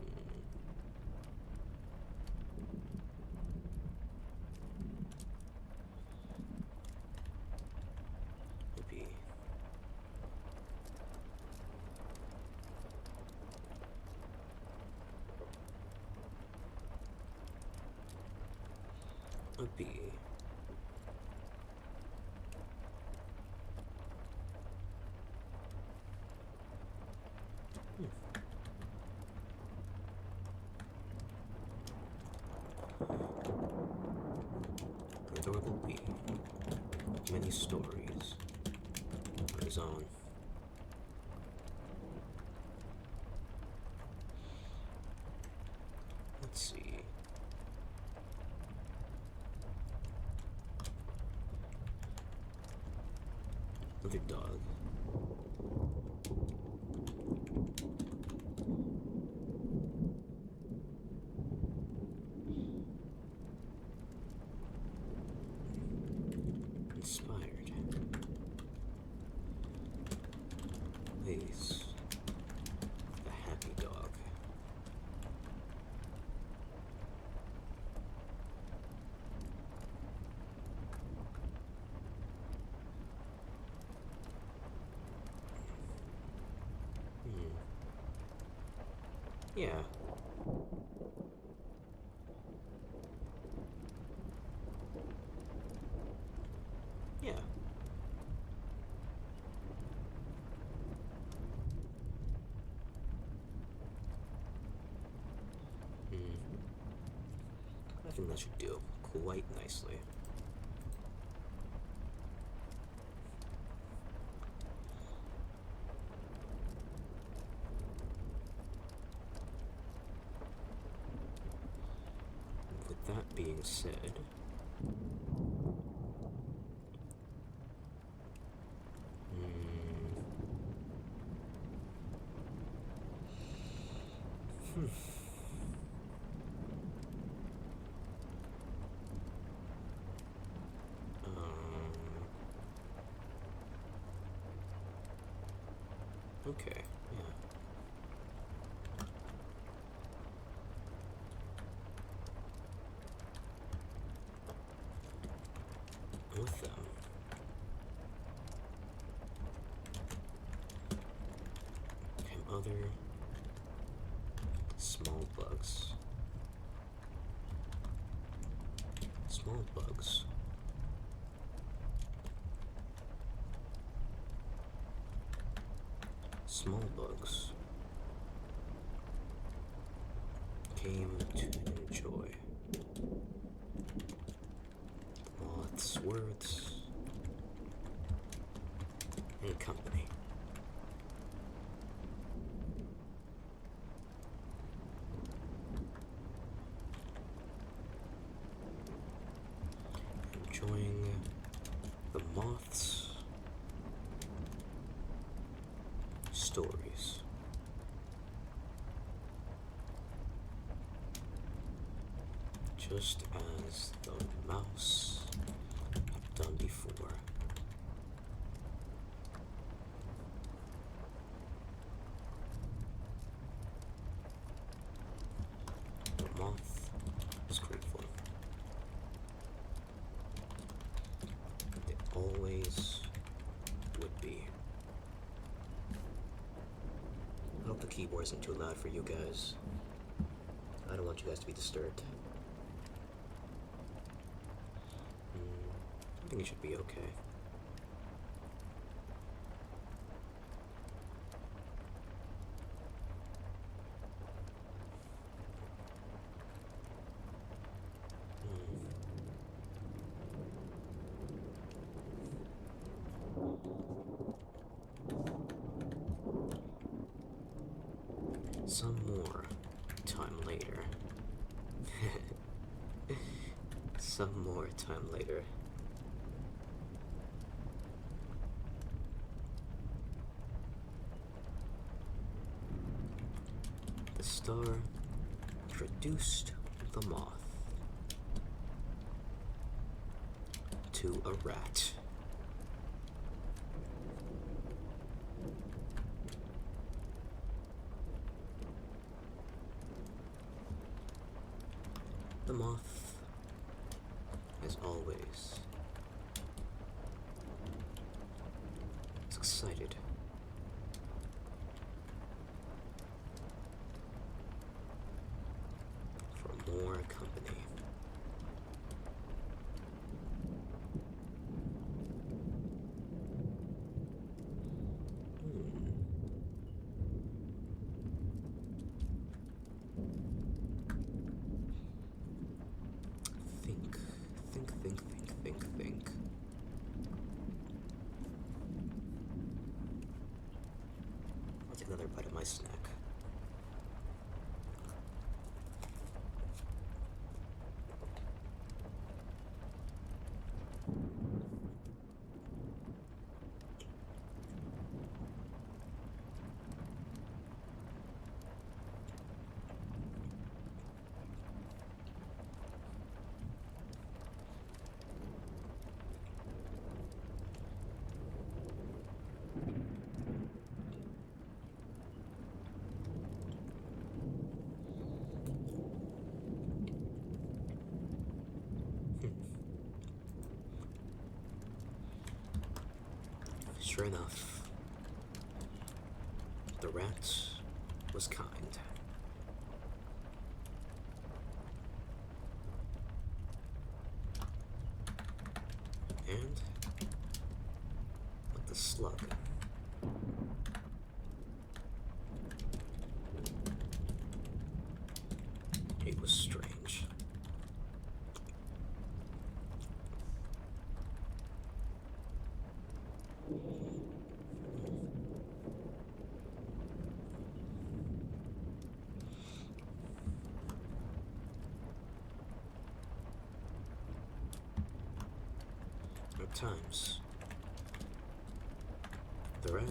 A bee. An adorable bee. Many stories on his own. Let's see. Another dog. Inspired. He's a happy dog. Yeah. Yeah. I think that should do quite nicely. With that being said, okay, yeah. With them, came other small bugs. Small bugs. Small bugs came to enjoy the moth's words and company. Enjoying the moth's stories. Just as the mouse had done before. hope the keyboard isn't too loud for you guys. I don't want you guys to be disturbed. I think it should be okay. Some more time later. Some more time later. The star introduced the moth to a rat. The moth, as always, is excited for more company. Think. I'll take another bite of my snack. Sure enough, the rat was kind. And, like the slug, it was strange. At times, the rat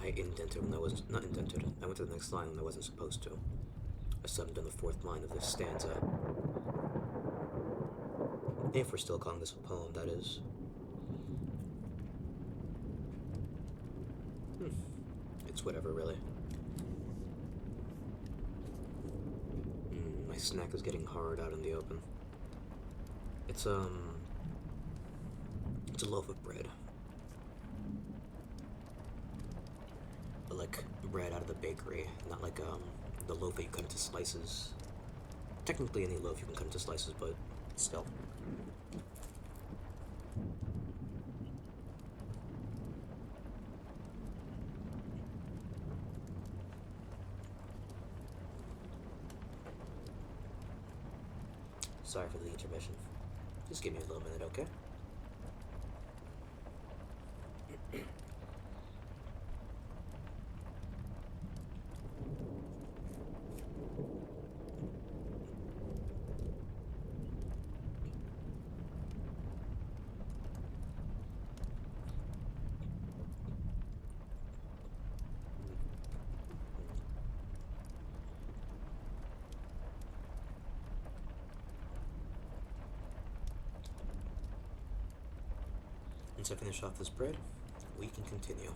I indented when I wasn't, not indented, I went to the next line when I wasn't supposed to. I summoned on the fourth line of this stanza. If we're still calling this a poem, that is. It's whatever, really. My snack is getting hard out in the open. It's a loaf of bread. But like bread out of the bakery, not like the loaf that you cut into slices. Technically any loaf you can cut into slices, but still. Sorry for the intermission. Just give me a little minute, okay? Once I finish off this bread, we can continue.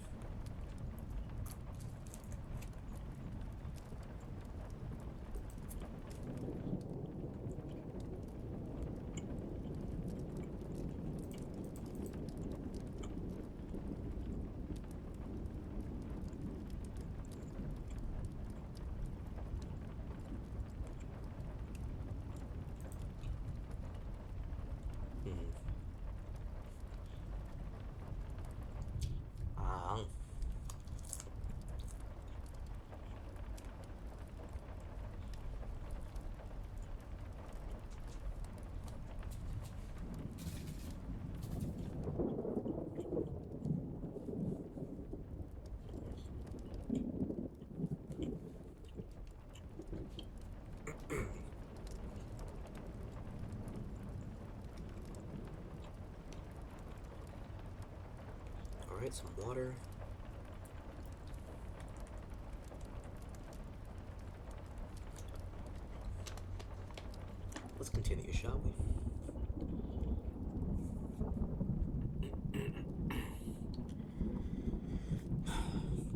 Alright, some water. Let's continue, shall we?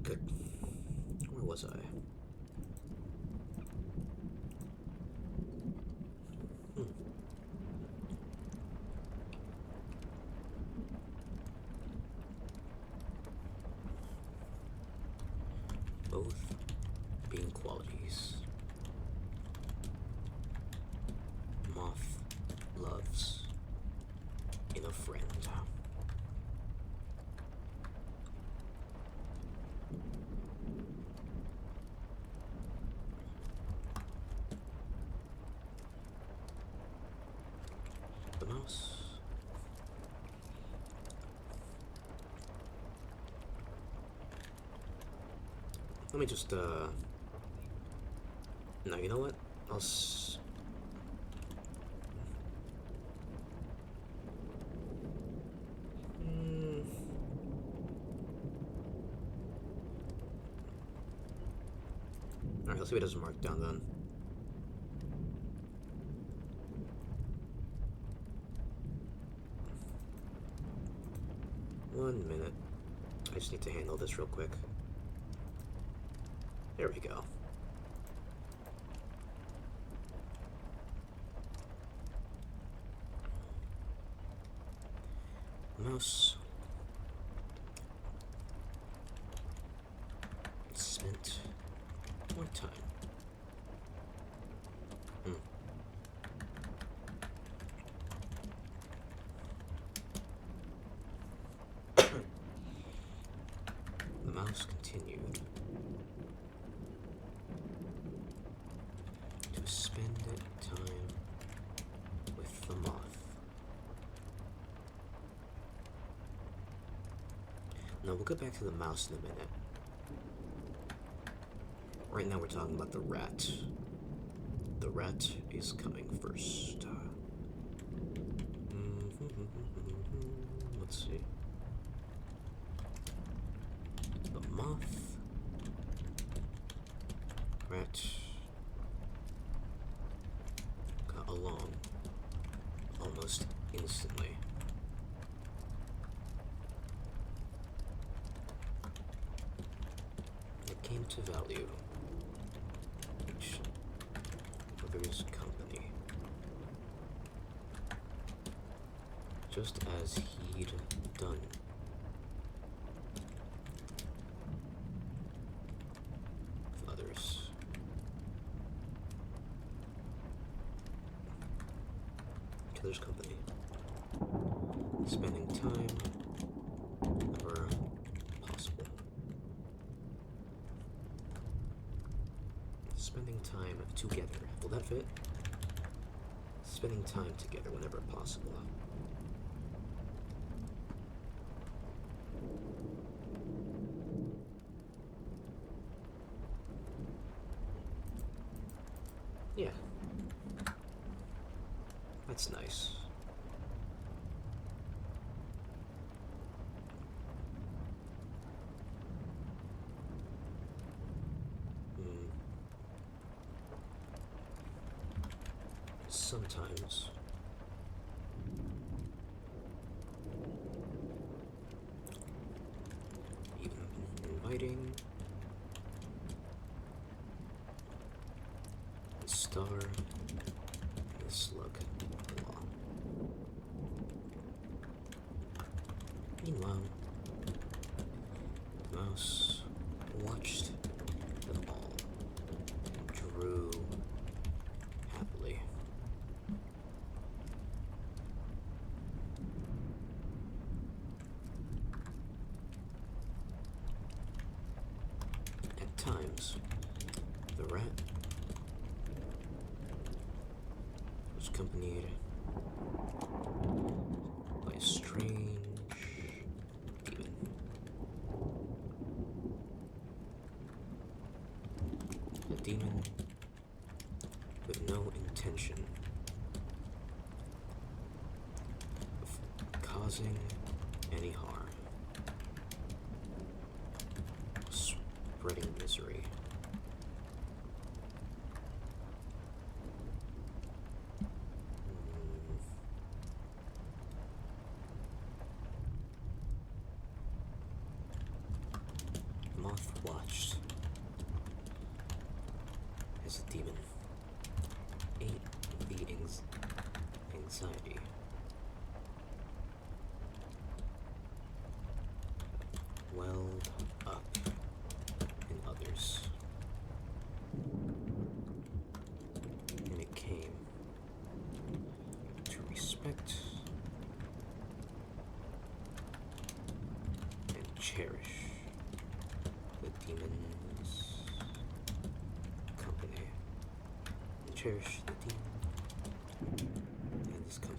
Good. Where was I? Both being qualities. Moth loves in a friend. The mouse. Let me just, no, you know what? Alright, let's see if it doesn't mark down then. One minute. I just need to handle this real quick. There we go. Mouse. Spent more time. The mouse continued to spend time with the moth. Now we'll get back to the mouse in a minute. Right now we're talking about the rat. The rat is coming first. Let's see. The moth. Rat. Got along almost instantly. It came to value each other's company, just as he'd done with others. Each other's company. Spending time whenever possible. Spending time together. Will that fit? Spending time together whenever possible. Yeah. That's nice. Sometimes even inviting the star and the slug along. Meanwhile, the mouse watched them all and drew happily. At times, the rat was accompanied by a strange demon. A demon with no intention of causing any harm. spreading misery. Moth watched as the demon ate the anxiety. Welled up in others. And it came to respect and cherish the demon's company. And cherish the demon and his company.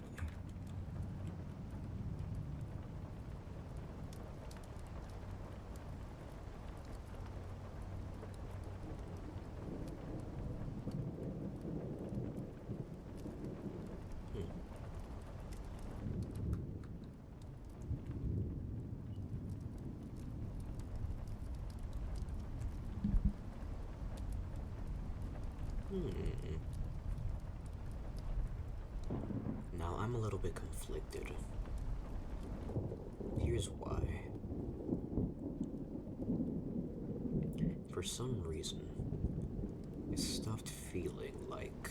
Now I'm a little bit conflicted. Here's why. For some reason, I stopped feeling like,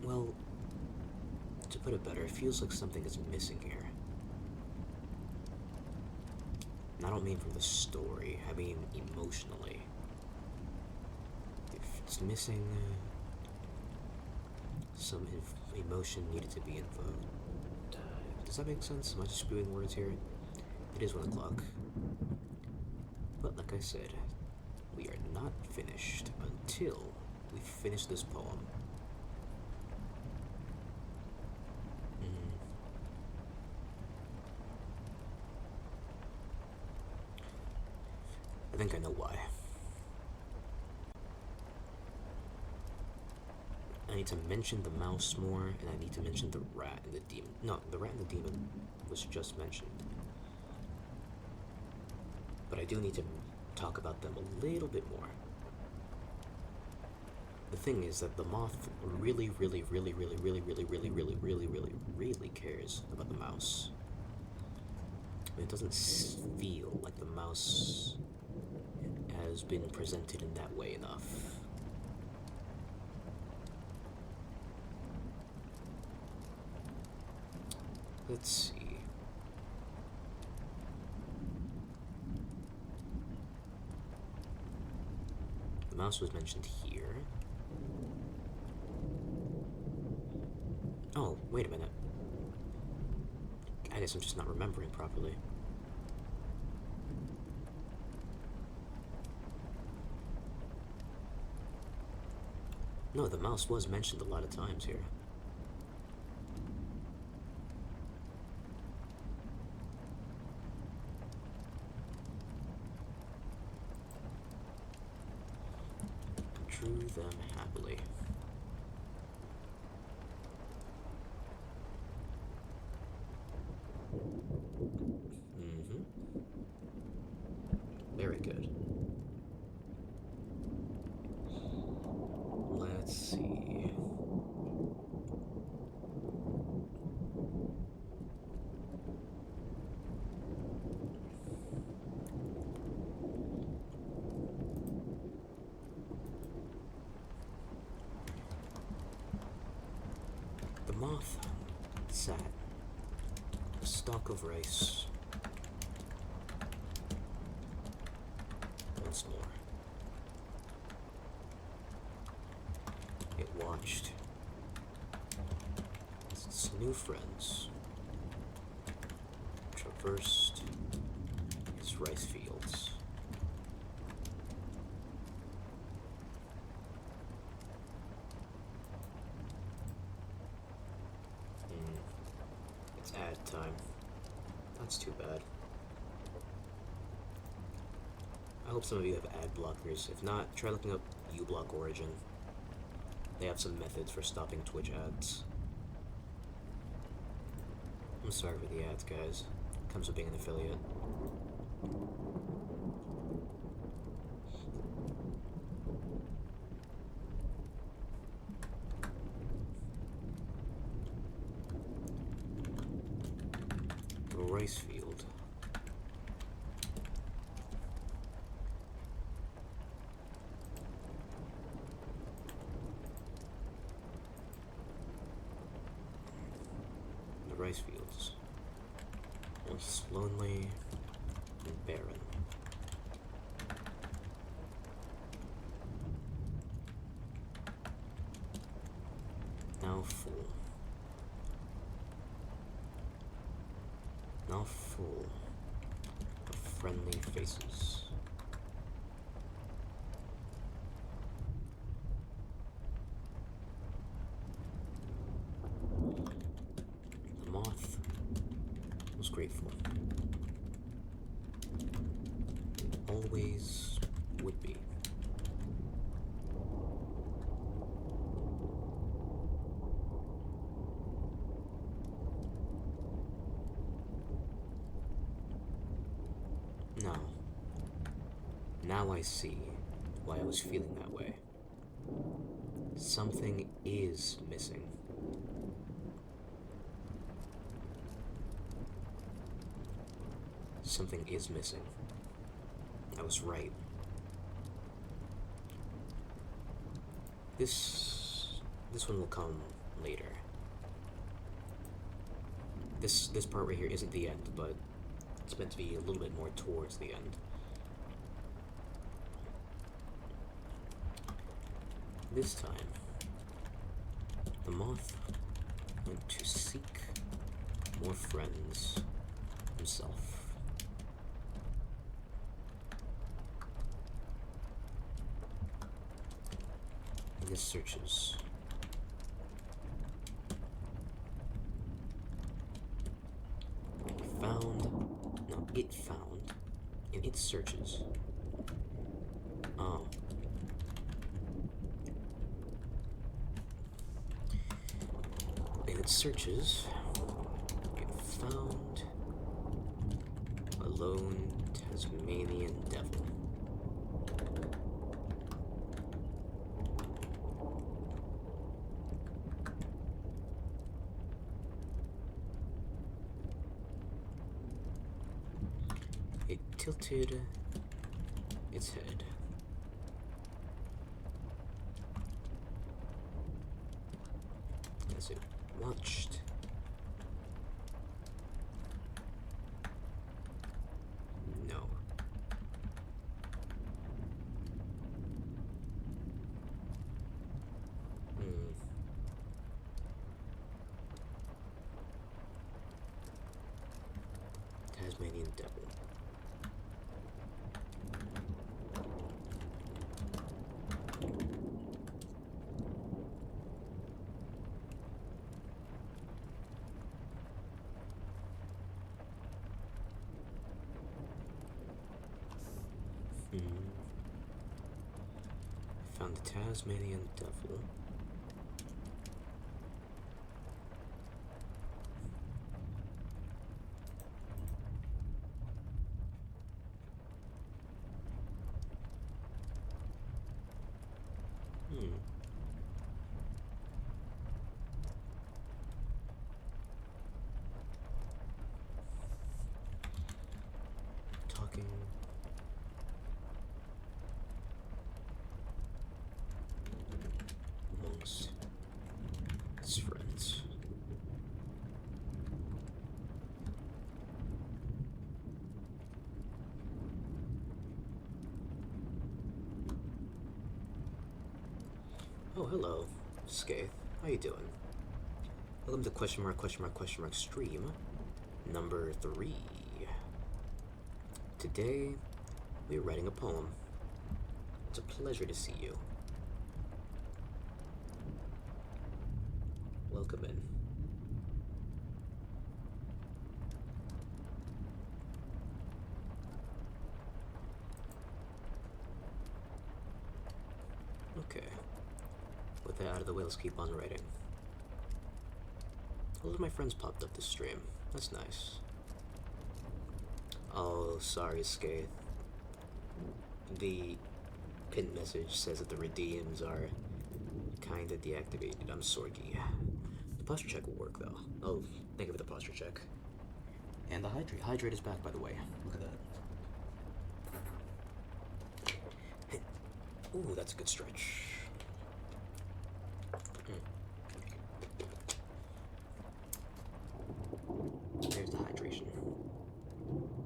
well, to put it better, it feels like something is missing here. And I don't mean from the story, I mean emotionally. If it's missing, some emotion needed to be invoked. Does that make sense? Am I just spewing words here? It is 1 o'clock. But like I said, we are not finished until we finish this poem. I think I know why. I need to mention the mouse more, and I need to mention the rat and the demon. No, the rat and the demon was just mentioned. But I do need to talk about them a little bit more. The thing is that the moth really cares about the mouse. And it doesn't feel like the mouse has been presented in that way enough. Let's see. The mouse was mentioned here. Oh, wait a minute. I guess I'm just not remembering properly. No, the mouse was mentioned a lot of times here. Drew them happily. Very good. Let's see. The moth sat a stalk of rice once more. It watched as its new friends traversed its rice fields. It's ad time. That's too bad. I hope some of you have ad blockers. If not, try looking up uBlock Origin. They have some methods for stopping Twitch ads. I'm sorry for the ads, guys. Comes with being an affiliate. Rice field. The rice fields. Once lonely and barren. Now full. Now full of friendly faces. The moth was grateful. Always would be. Now I see why I was feeling that way. Something is missing. Something is missing. I was right. This one will come later. This part right here isn't the end, but it's meant to be a little bit more towards the end. This time, the moth went to seek more friends himself. In his searches, it found, in its searches, searches, it found a lone Tasmanian devil. It tilted its head. As it watched no. Tasmanian devil. Found the Tasmanian devil. Talking amongst its friends. Oh, hello, Skaith. How you doing? Welcome to question mark stream number 3. Today, we're writing a poem. It's a pleasure to see you. Welcome in. Okay. With that out of the way, let's keep on writing. A lot of my friends popped up this stream. That's nice. Oh, sorry, Skaith. The pin message says that the redeems are kinda deactivated. I'm sorry. The posture check will work though. Oh, thank you for the posture check. And the hydrate. Hydrate is back, by the way. Look at that. Ooh, that's a good stretch. There's the hydration.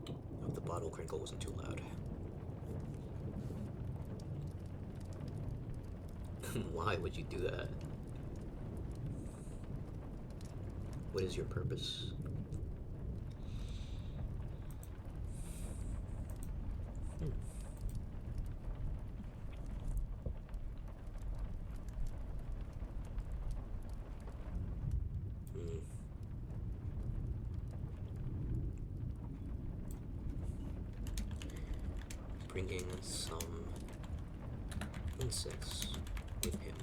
I hope the bottle crinkle wasn't too loud. Why would you do that? What is your purpose? Bringing some insects with him.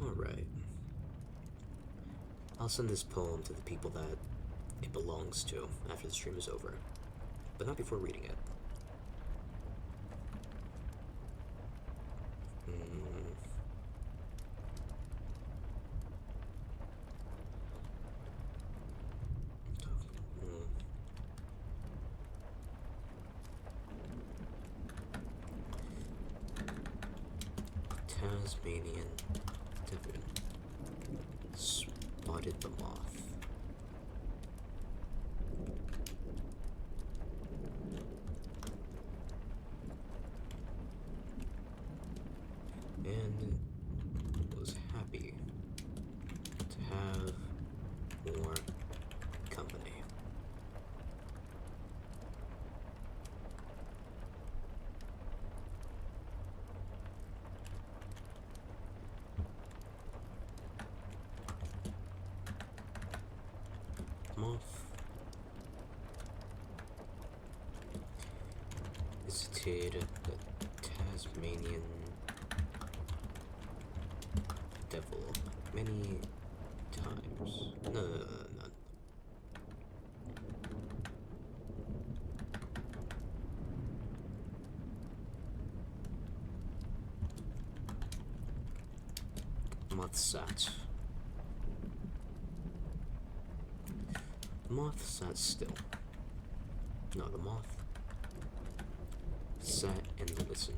Alright. I'll send this poem to the people that it belongs to after the stream is over, but not before reading it. Tasmanian Devon spotted the moth. And was happy to have more company. Moth visited the Tasmanian Devil many times. No. Moth sat. The moth sat still. No, the moth sat and listened.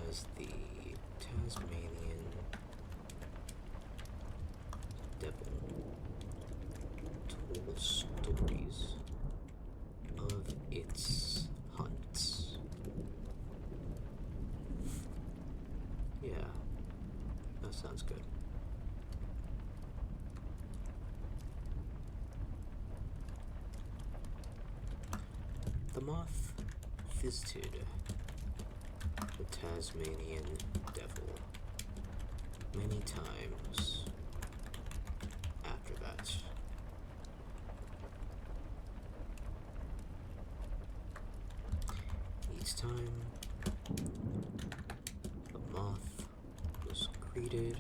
As the Tasmanian Devil told stories of its hunts. Yeah, that sounds good. The moth visited the Tasmanian Devil many times after that. Each time, the moth was greeted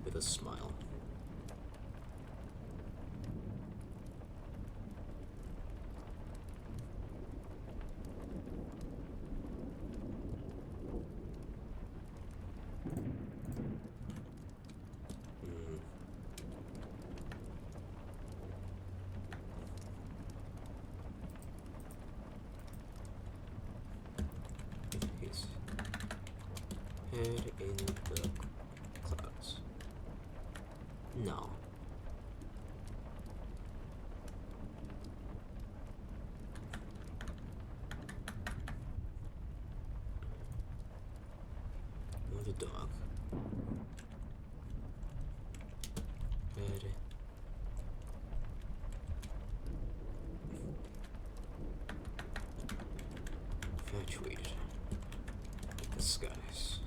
with a smile. His head in the clouds. No. Or the dog. Head infatuated with the skies.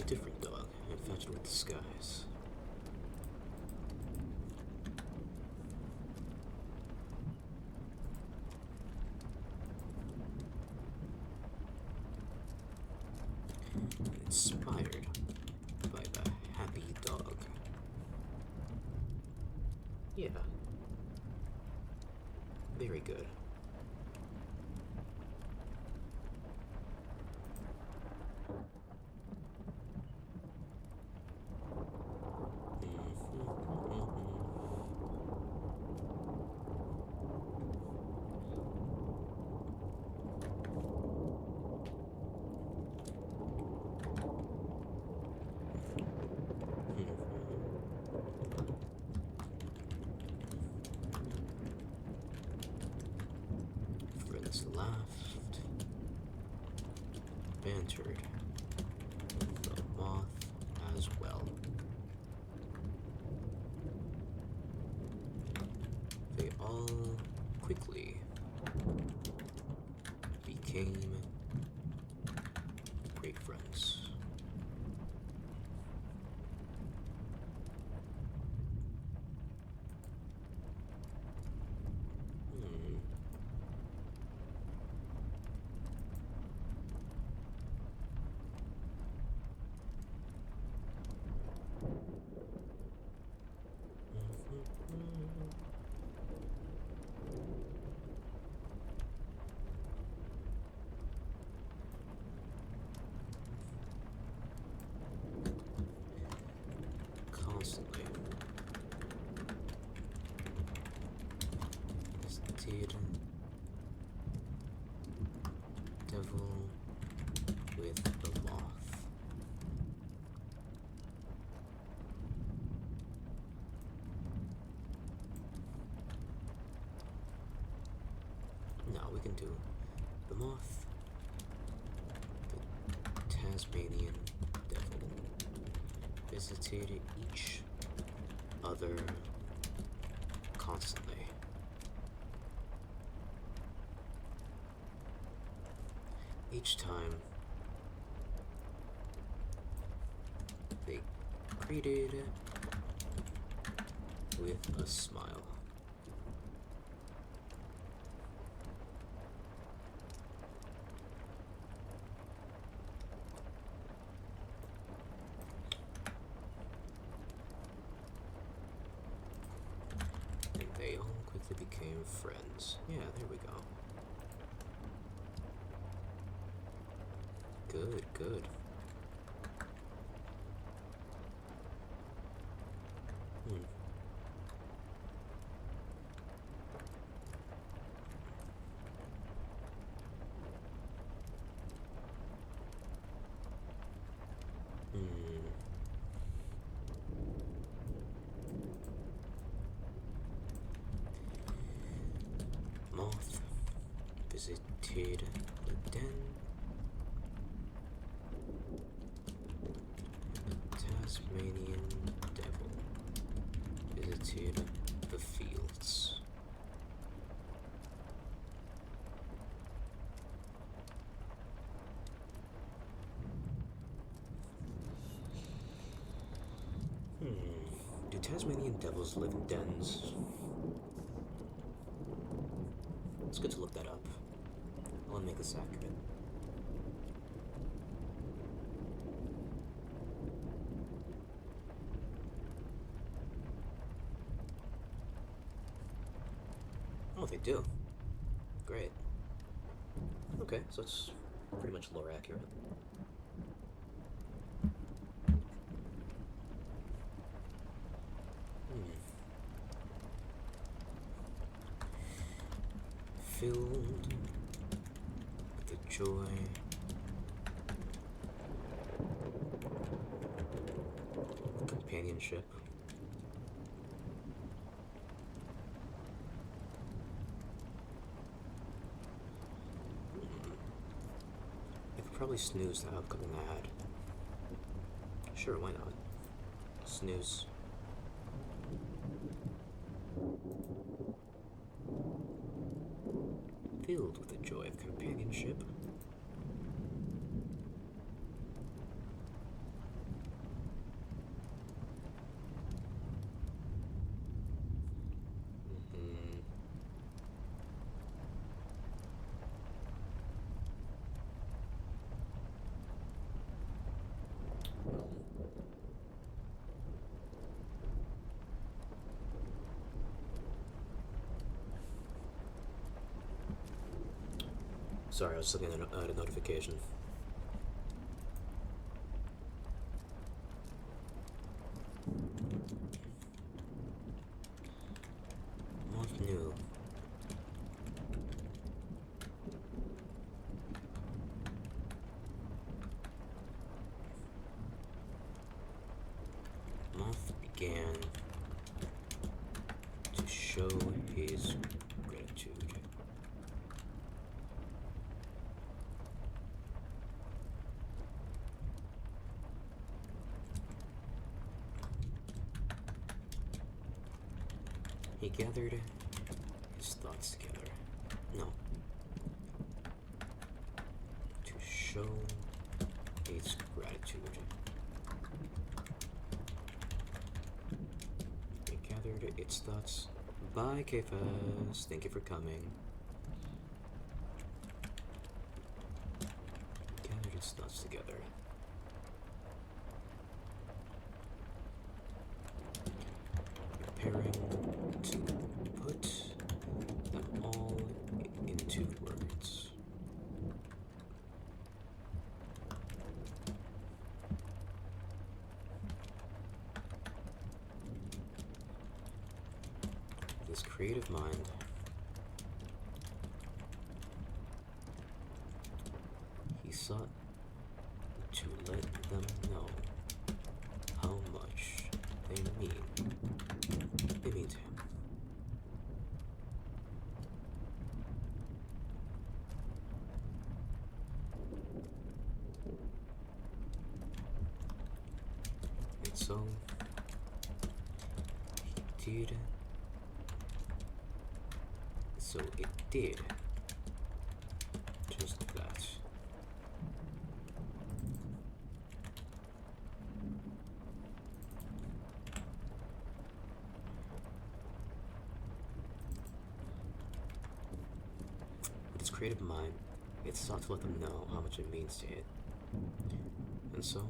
different dog, infatuated with the skies. Inspired by the happy dog. Yeah. Very good. Friends laughed, bantered, the moth as well. They all quickly became great friends. Constantly. Visited devil with the moth. Now we can do the moth, the Tasmanian devil. Visited each other constantly. Each time they greeted with a smile. And they all quickly became friends. Yeah, there we go. Good, good. Moth visited the den. The Tasmanian devil visited the fields. Do Tasmanian devils live in dens? It's good to look that up. I want to make this accurate. Oh, they do. Great. Okay, so it's pretty much lore accurate. Filled with the joy of companionship. I could probably snooze the upcoming ad. Sure, why not? Snooze. Filled with the joy of companionship. Sorry, I was looking at a notification. Month new. Moth began to show his gratitude. He gathered his thoughts together. No. To show his gratitude. It gathered its thoughts. Bye, Kfas. Thank you for coming. Gathered its thoughts together. Preparing to put them all into words. This creative mind he sought to let them know how much they mean to him. And so he did. So it did just that. With its creative mind, it sought to let them know how much it means to it. And so,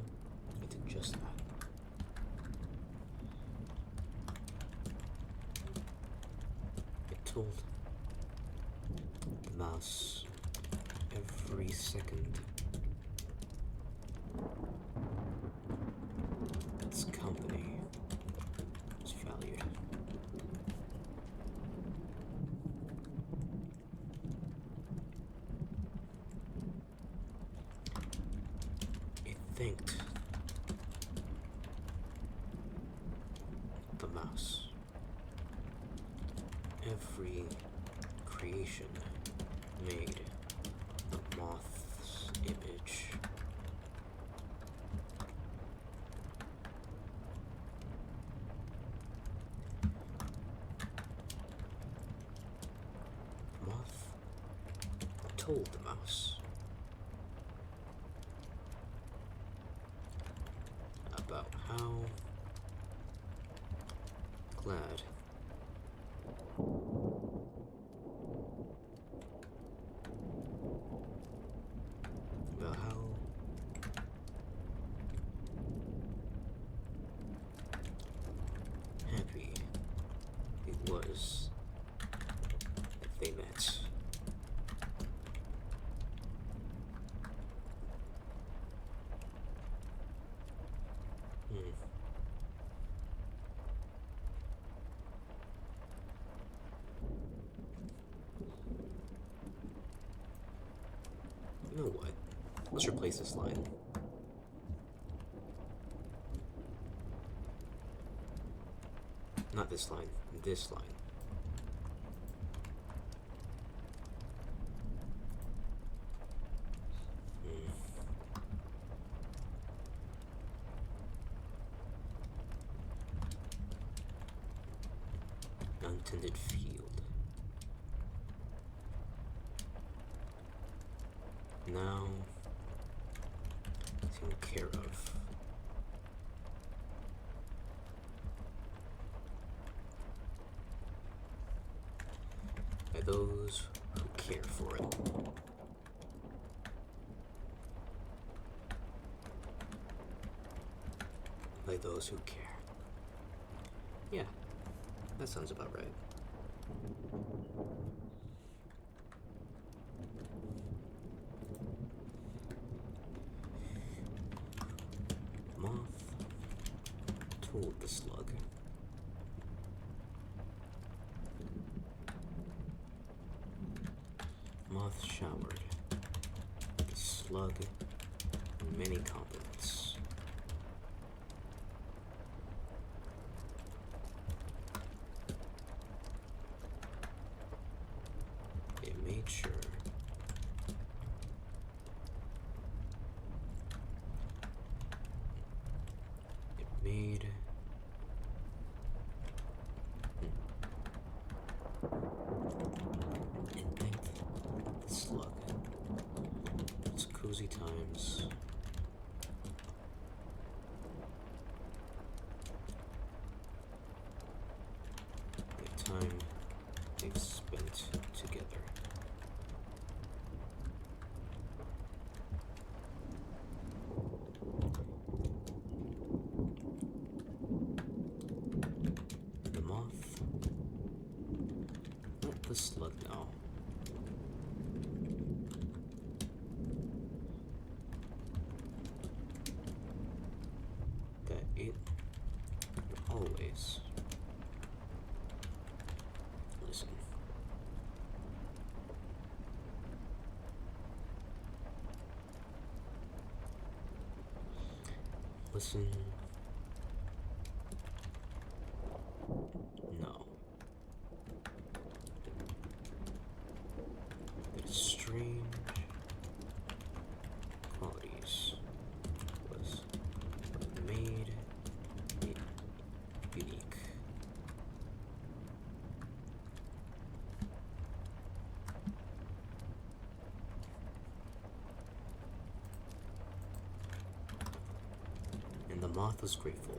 it did just that. It told the mouse every second its company was valued. It thanked the mouse. Every creation made the moth's image. The moth told the mouse about how glad about how happy it was that they met. You know what? Let's replace this line. Not this line, this line. Untended field. Now taken care of. By those who care for it. By those who care. Yeah, that sounds about right. moth told the slug. Moth showered the slug many compliments. It made sure it made it thanked the slug. It's cozy times. The time they've spent together. The moth let the slug know that it would always listen. Listen. No. That strange qualities was what made it unique. And the moth was grateful.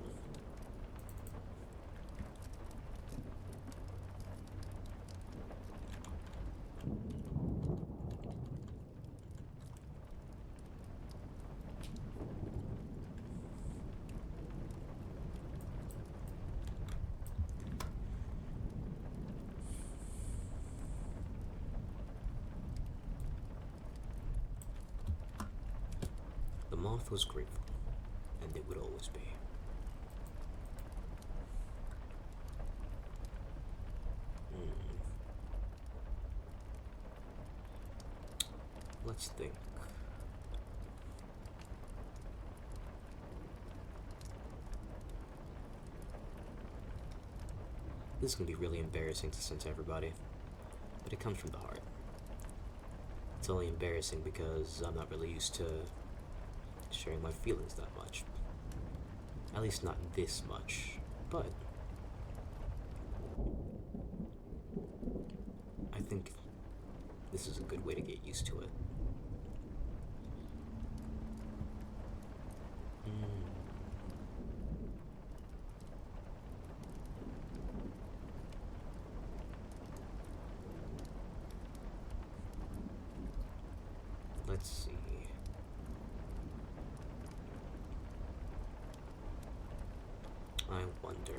The moth was grateful, and it would always be. Let's think. This is gonna be really embarrassing to send to everybody, but it comes from the heart. It's only embarrassing because I'm not really used to sharing my feelings that much. At least not this much, but I think this is a good way to get used to it. Let's see. I wonder.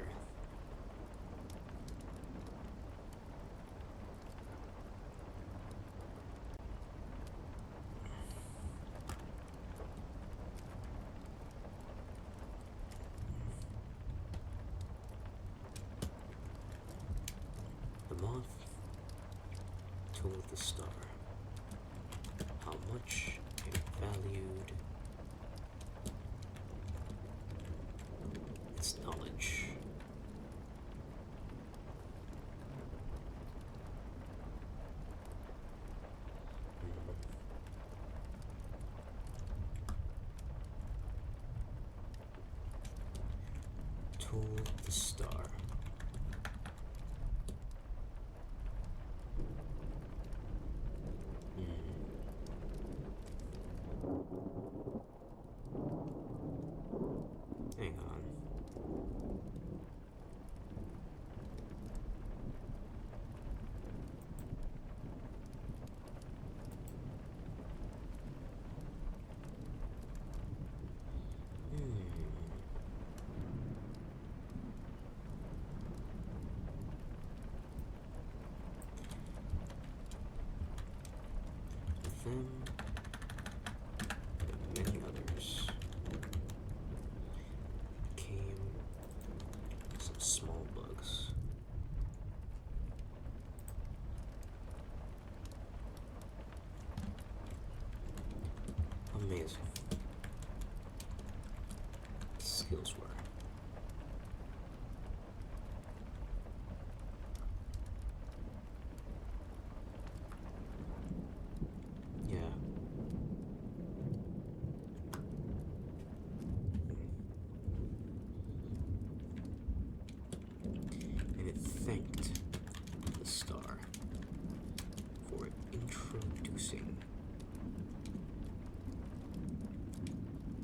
The moth told the star how much it valued its knowledge. Told the star. Hang on. small bugs. Amazing. Skills were. Yeah. And it thanked the star for introducing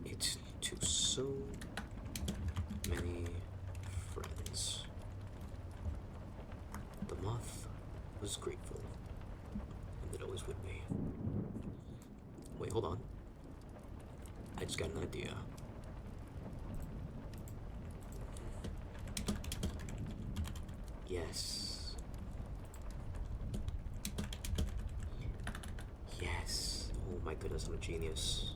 it to so many friends. The moth was grateful, and it always would be. Wait, hold on. I just got an idea. Yes. Yes. Oh my goodness, I'm a genius.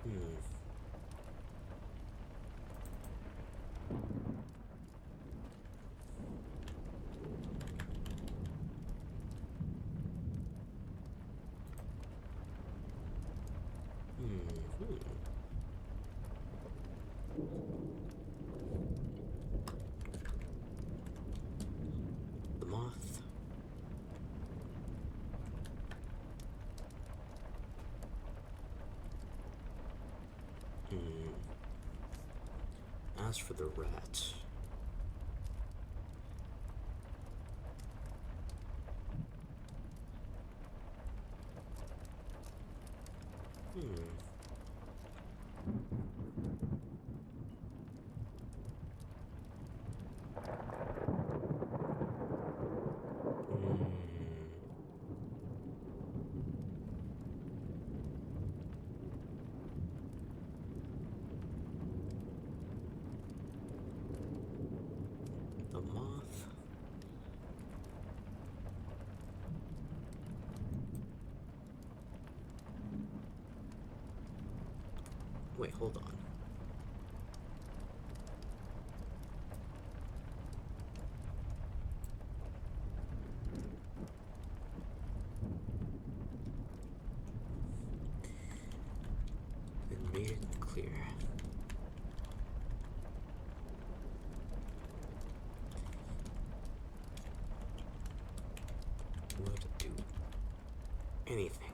Hmm. Hmm. The moth. Hmm. As for the rat. Hmm. The moth. Wait, hold on. It made it clear. Would do anything.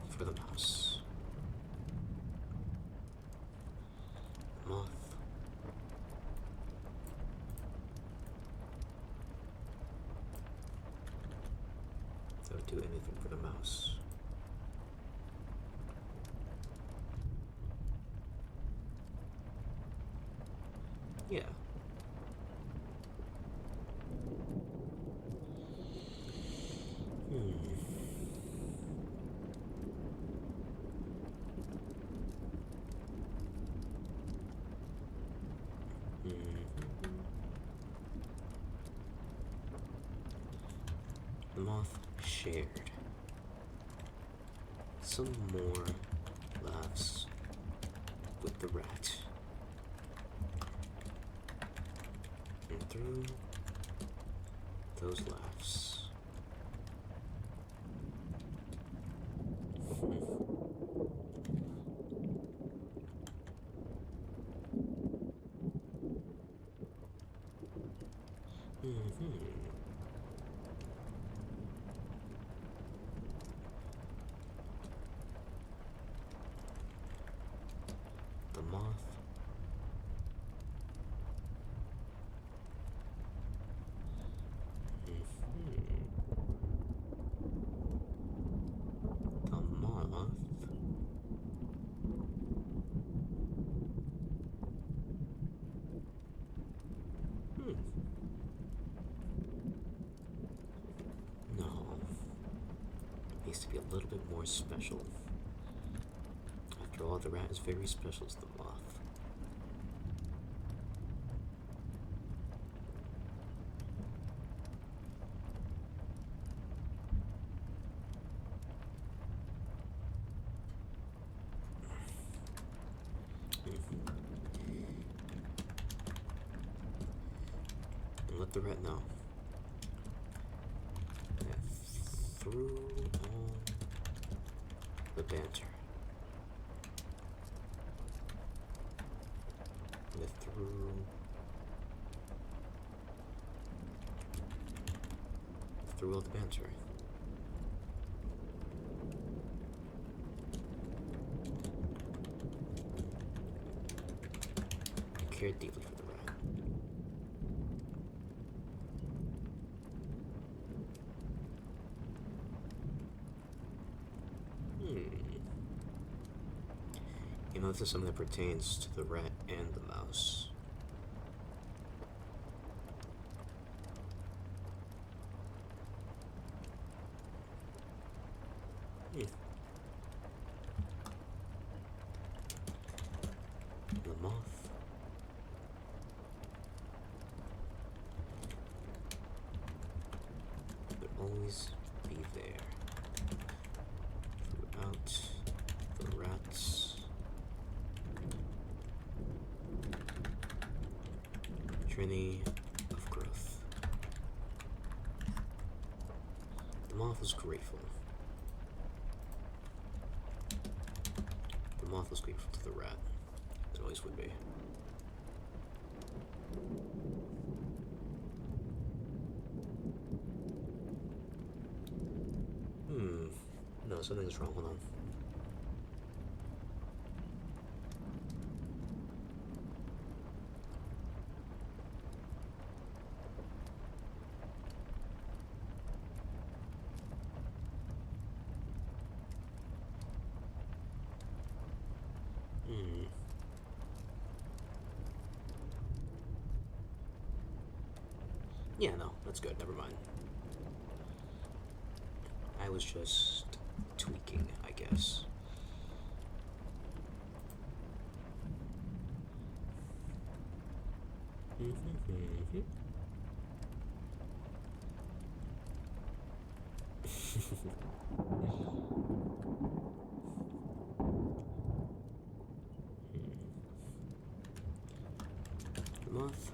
For the mouse. Moth. I would do anything for the mouse. Yeah. Hmm. The moth shared some more laughs with the rat. And through those laughs, the moth needs to be a little bit more special. After all, the rat is very special to the moth. And let the rat know that through all the banter, that through all the banter, I cared deeply for the rat. You know, this is something that pertains to the rat and the mouse. The moth would always be there throughout the rat's journey of growth. The moth was grateful. The moth was grateful to the rat. It always would be. No, something's wrong. Hold on. Yeah, no, that's good. Never mind. I was just tweaking, I guess. The moth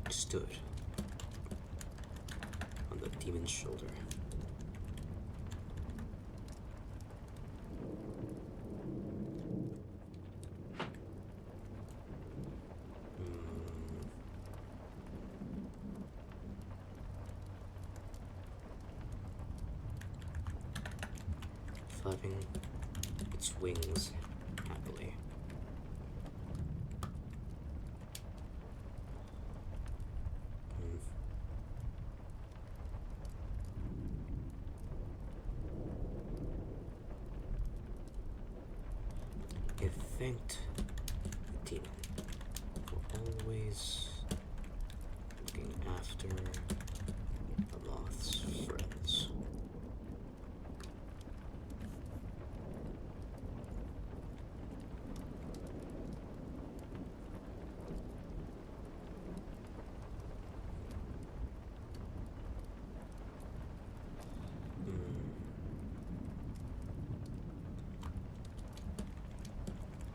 stood on the demon's shoulder. Flapping its wings happily. It thanked the demon for always looking after the moth's friends.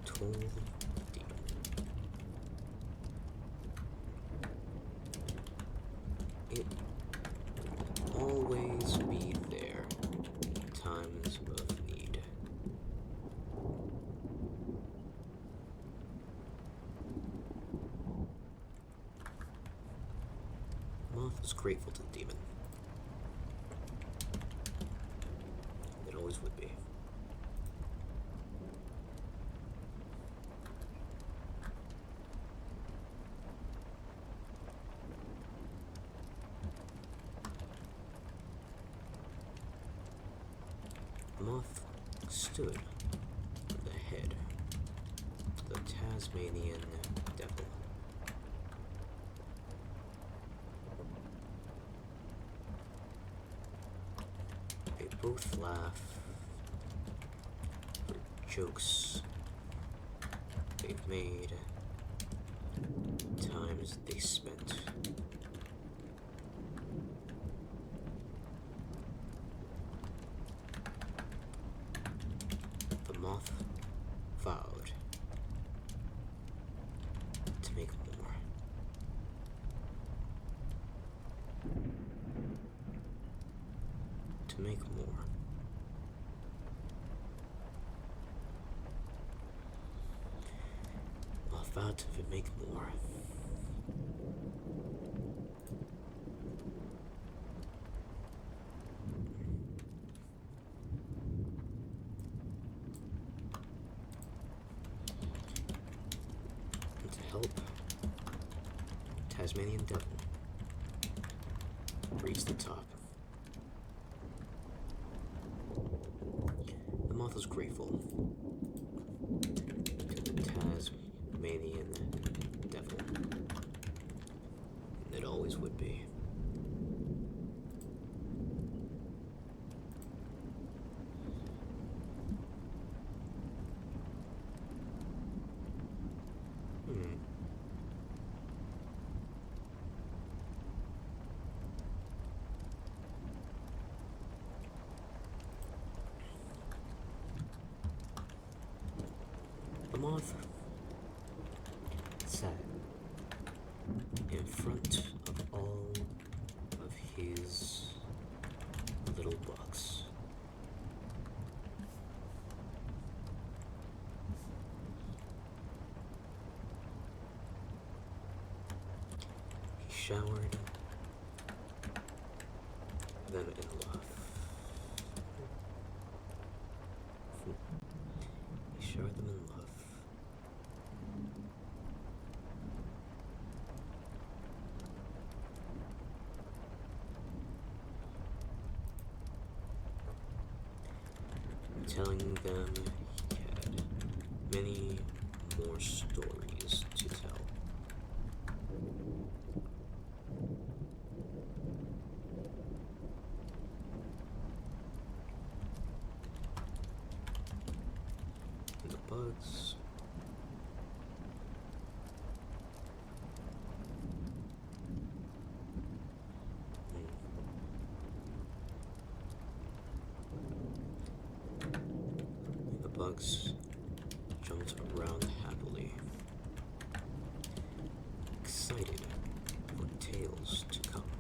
Told the demon it will always be there in times of need. Moth was grateful to the demon. It always would be. The moth stood at the head of the Tasmanian devil. both laugh for jokes they've made, times they spent. The moth vowed to make more. To make more. Moth vowed to make more. And to help Tasmanian Devil reach the top, the moth was grateful to the Tasmanian Devil. It always would be. The moth sat in front of all of his little bugs. He showered them in love. He showered them in love. Telling them he had many more stories to tell. And the bugs bugs jumped around happily, excited for tales to come.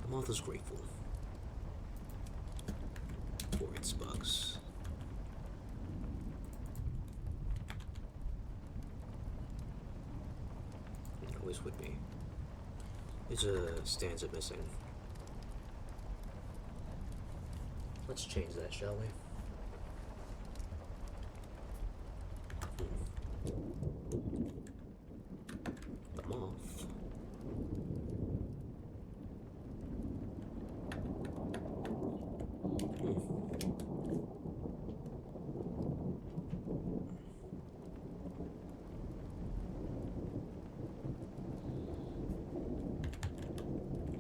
The moth was grateful for its bugs. It always would be. There's a stanza missing. Let's change that, shall we? The moth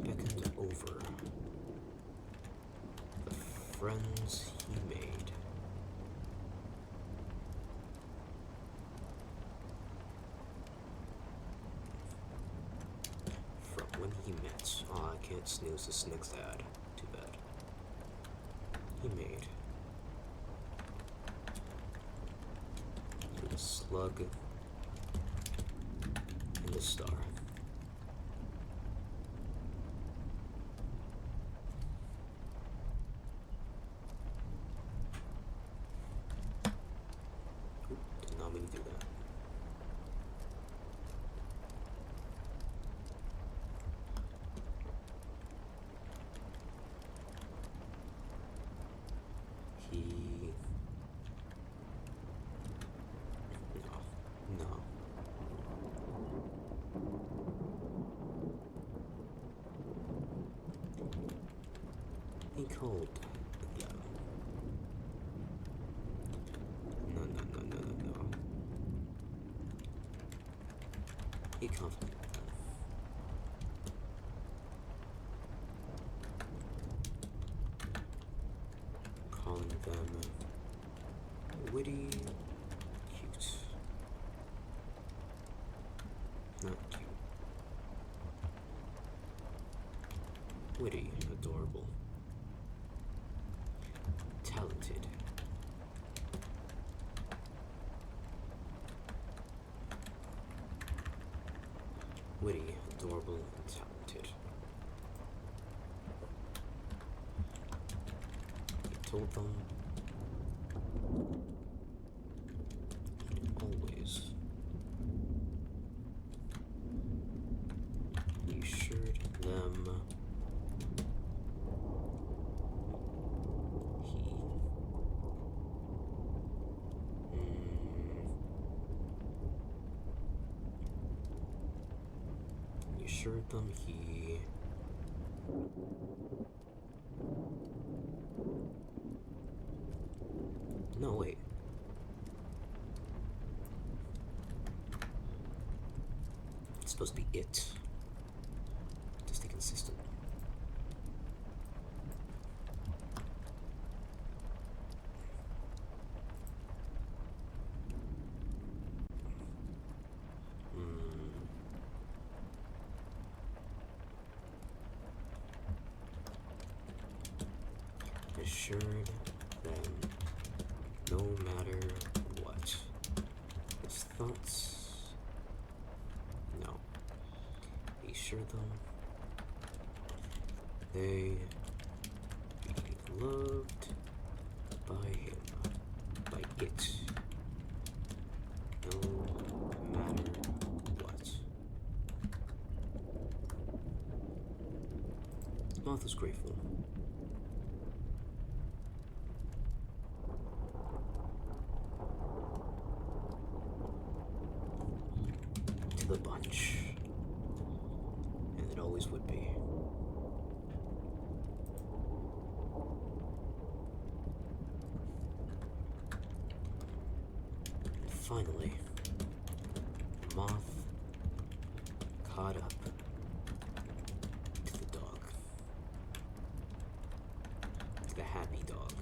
beckoned over the friends he made. When he met, I can't snooze this next ad. Too bad. He made the slug and the star. Oop, did not mean to do that. No. He called them. No. He complimented them. Witty, cute. Not cute. Witty, adorable. Talented. Witty, adorable, and talented. He told them he'd always be assured them he assured them he no wait. It's supposed to be it. To stay consistent. Assured them no matter what. His thoughts. No. He assured them they be loved by him. By it. No matter what. Moth is grateful. The bunch, and it always would be. And finally, Moth caught up to the dog, to the happy dog.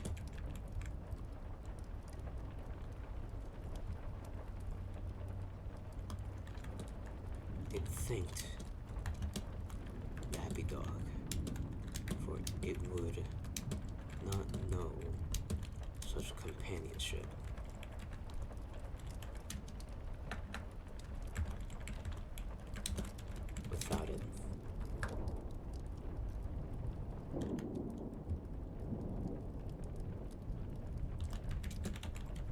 It thanked the happy dog, for it would not know such companionship. Without it.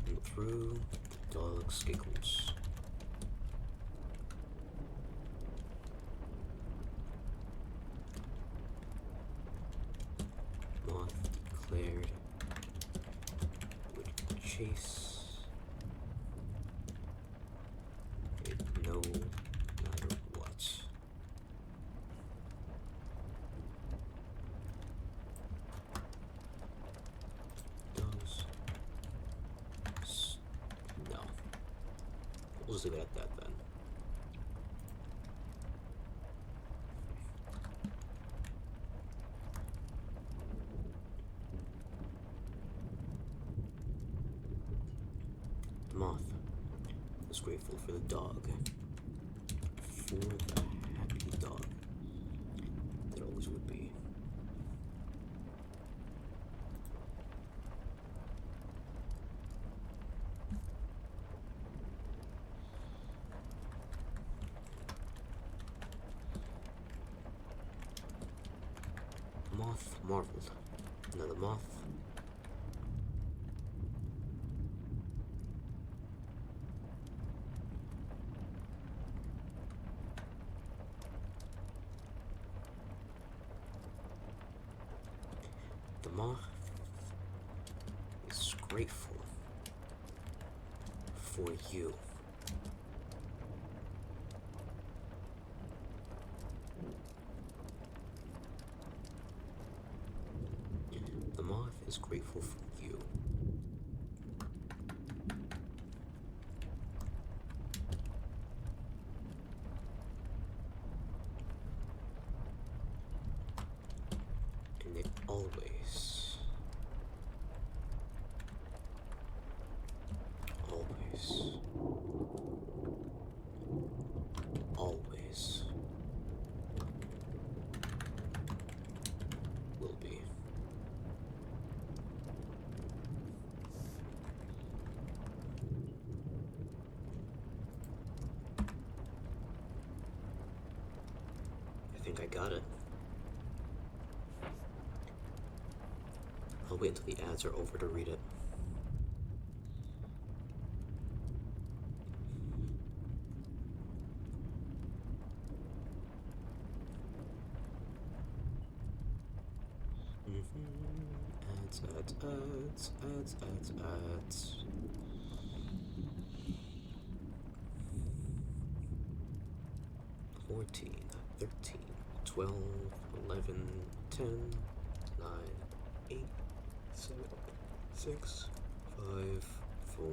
And through the dog's giggles, Moth declared would chase it no matter what. Dogs. No. We'll just leave it at that then. The moth was grateful for the dog, for the happy dog that always would be. Moth marveled. Now the moth is grateful for you. The moth is grateful for you. And it always always will be. I think I got it. I'll wait until the ads are over to read it. Ads. 14, 13, 12, 11, 10, 9, 8, 7, 6, 5, 4,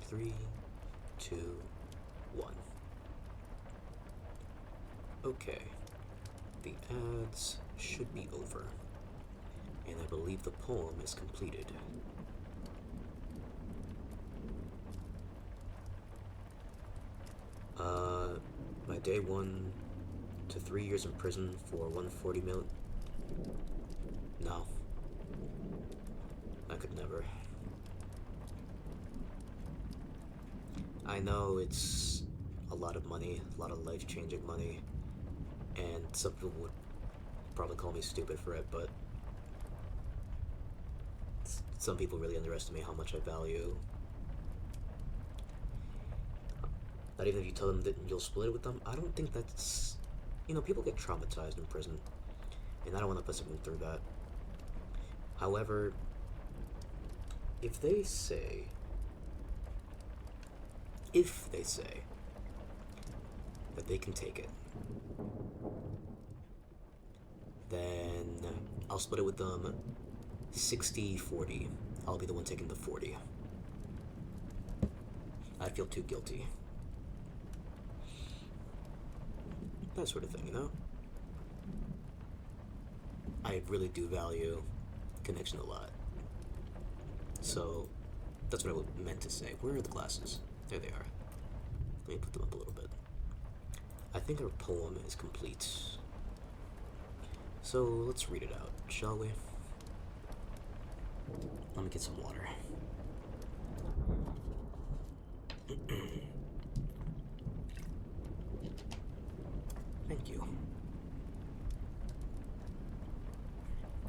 3, 2, 1. Okay, the ads should be over, and I believe the poem is completed. My day 1 to 3 years in prison for 140 million. No. I could never. I know it's a lot of money, a lot of life-changing money, and some people would probably call me stupid for it, but some people really underestimate how much I value. Not even if you tell them that you'll split it with them. I don't think that's... people get traumatized in prison, and I don't want to put someone through that. However, if they say that they can take it, then I'll split it with them 60-40. I'll be the one taking the 40. I feel too guilty. That sort of thing, I really do value connection a lot. So, that's what I meant to say. Where are the glasses? There they are. Let me put them up a little bit. I think our poem is complete. So, let's read it out, shall we? Let me get some water. Thank you.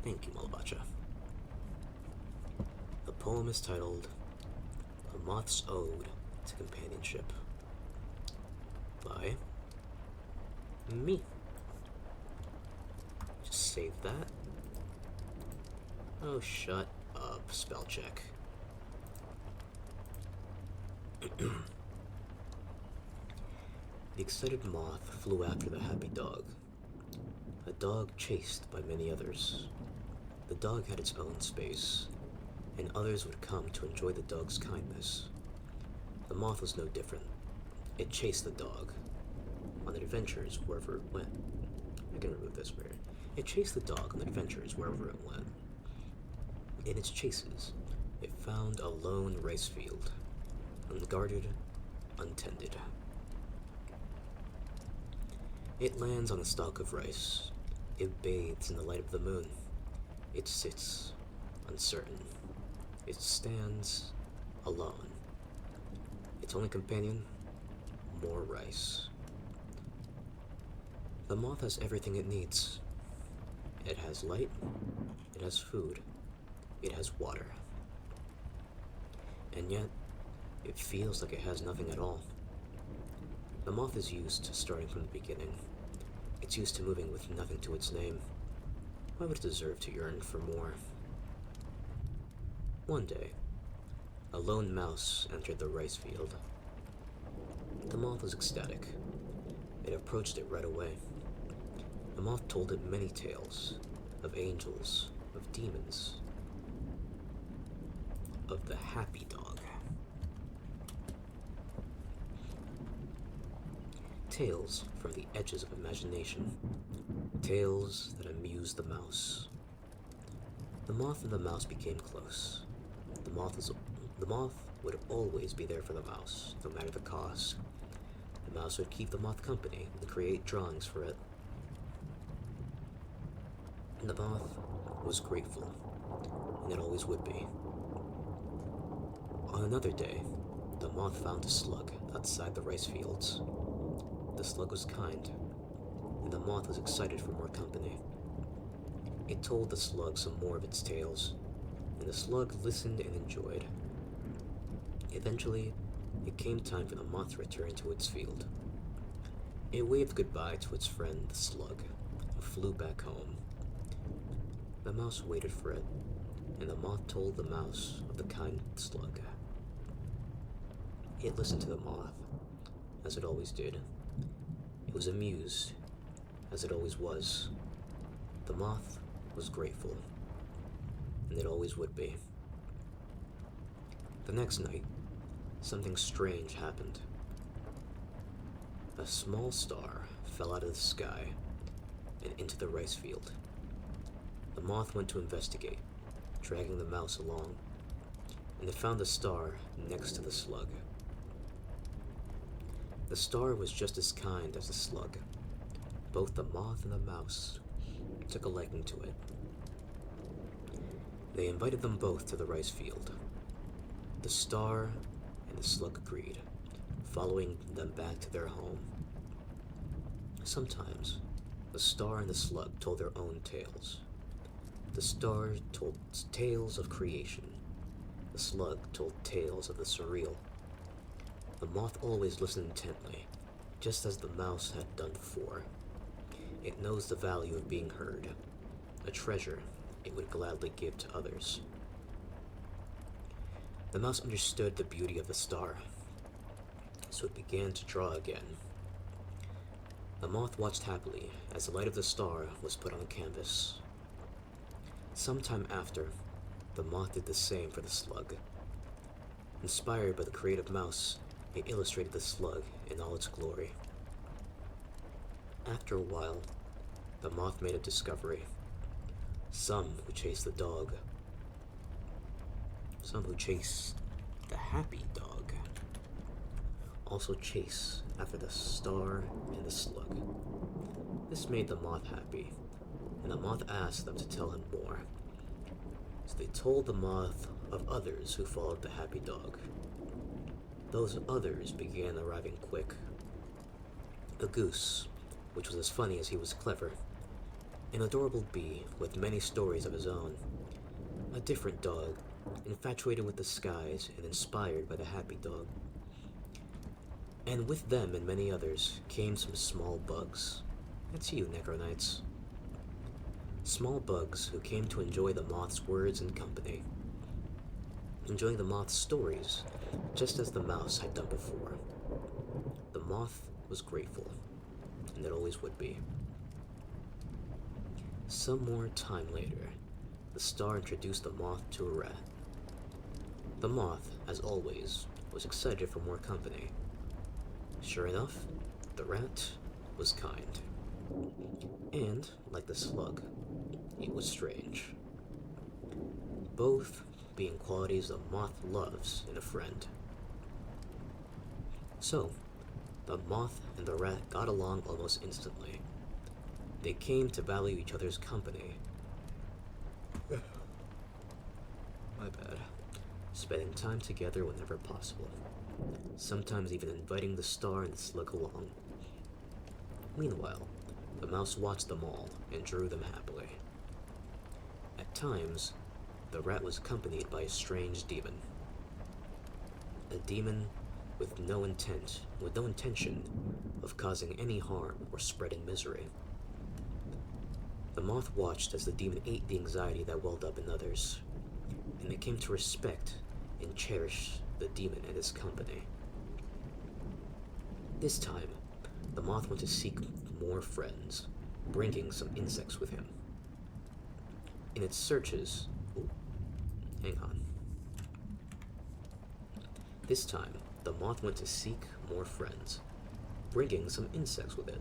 Thank you, Malabacha. The poem is titled A Moth's Ode to Companionship by me. Just save that. Oh, shut up, spell check. The excited moth flew after the happy dog. A dog chased by many others. The dog had its own space, and others would come to enjoy the dog's kindness. The moth was no different. It chased the dog on adventures wherever it went. I can remove this right. It chased the dog on adventures wherever it went. In its chases, it found a lone rice field, unguarded, untended. It lands on a stalk of rice. It bathes in the light of the moon. It sits, uncertain. It stands, alone. Its only companion, more rice. The moth has everything it needs. It has light, it has food, it has water. And yet, it feels like it has nothing at all. The moth is used to starting from the beginning. It's used to moving with nothing to its name. Why would it deserve to yearn for more? One day, a lone mouse entered the rice field. The moth was ecstatic. It approached it right away. The moth told it many tales of angels, of demons, of the happy dog. Tales from the edges of imagination. Tales that amused the mouse. The moth and the mouse became close. The moth would always be there for the mouse, no matter the cost. The mouse would keep the moth company and create drawings for it. And the moth was grateful, and it always would be. On another day, the moth found a slug outside the rice fields. The slug was kind, and the moth was excited for more company. It told the slug some more of its tales, and the slug listened and enjoyed. Eventually, it came time for the moth to return to its field. It waved goodbye to its friend, the slug, and flew back home. The mouse waited for it, and the moth told the mouse of the kind slug. It listened to the moth, as it always did. It was amused, as it always was. The moth was grateful, and it always would be. The next night, something strange happened. A small star fell out of the sky and into the rice field. The moth went to investigate, dragging the mouse along, and it found the star next to the slug. The star was just as kind as the slug. Both the moth and the mouse took a liking to it. They invited them both to the rice field. The star and the slug agreed, following them back to their home. Sometimes, the star and the slug told their own tales. The star told tales of creation. The slug told tales of the surreal. The moth always listened intently, just as the mouse had done before. It knows the value of being heard, a treasure it would gladly give to others. The mouse understood the beauty of the star, so it began to draw again. The moth watched happily as the light of the star was put on canvas. Sometime after, the moth did the same for the slug. Inspired by the creative mouse, it illustrated the slug in all its glory. After a while, the moth made a discovery. Some who chase the dog, some who chase the happy dog, also chase after the star and the slug. This made the moth happy, and the moth asked them to tell him more. So they told the moth of others who followed the happy dog. Those others began arriving quick. A goose, which was as funny as he was clever. An adorable bee with many stories of his own. A different dog, infatuated with the skies and inspired by the happy dog. And with them and many others came some small bugs. That's you, Necronites. Small bugs who came to enjoy the moth's words and company. Enjoying the moth's stories, just as the mouse had done before. The moth was grateful, and it always would be. Some more time later, the star introduced the moth to a rat. The moth, as always, was excited for more company. Sure enough, the rat was kind. And, like the slug, it was strange. Both being qualities the moth loves in a friend. So, the moth and the rat got along almost instantly. They came to value each other's company. My bad. Spending time together whenever possible. Sometimes even inviting the star and the slug along. Meanwhile, the mouse watched them all and drew them happily. At times, the rat was accompanied by a strange demon. A demon with no intention of causing any harm or spreading misery. The moth watched as the demon ate the anxiety that welled up in others, and they came to respect and cherish the demon and his company. This time, the moth went to seek more friends, bringing some insects with him. In its searches, hang on. This time, the moth went to seek more friends, bringing some insects with it.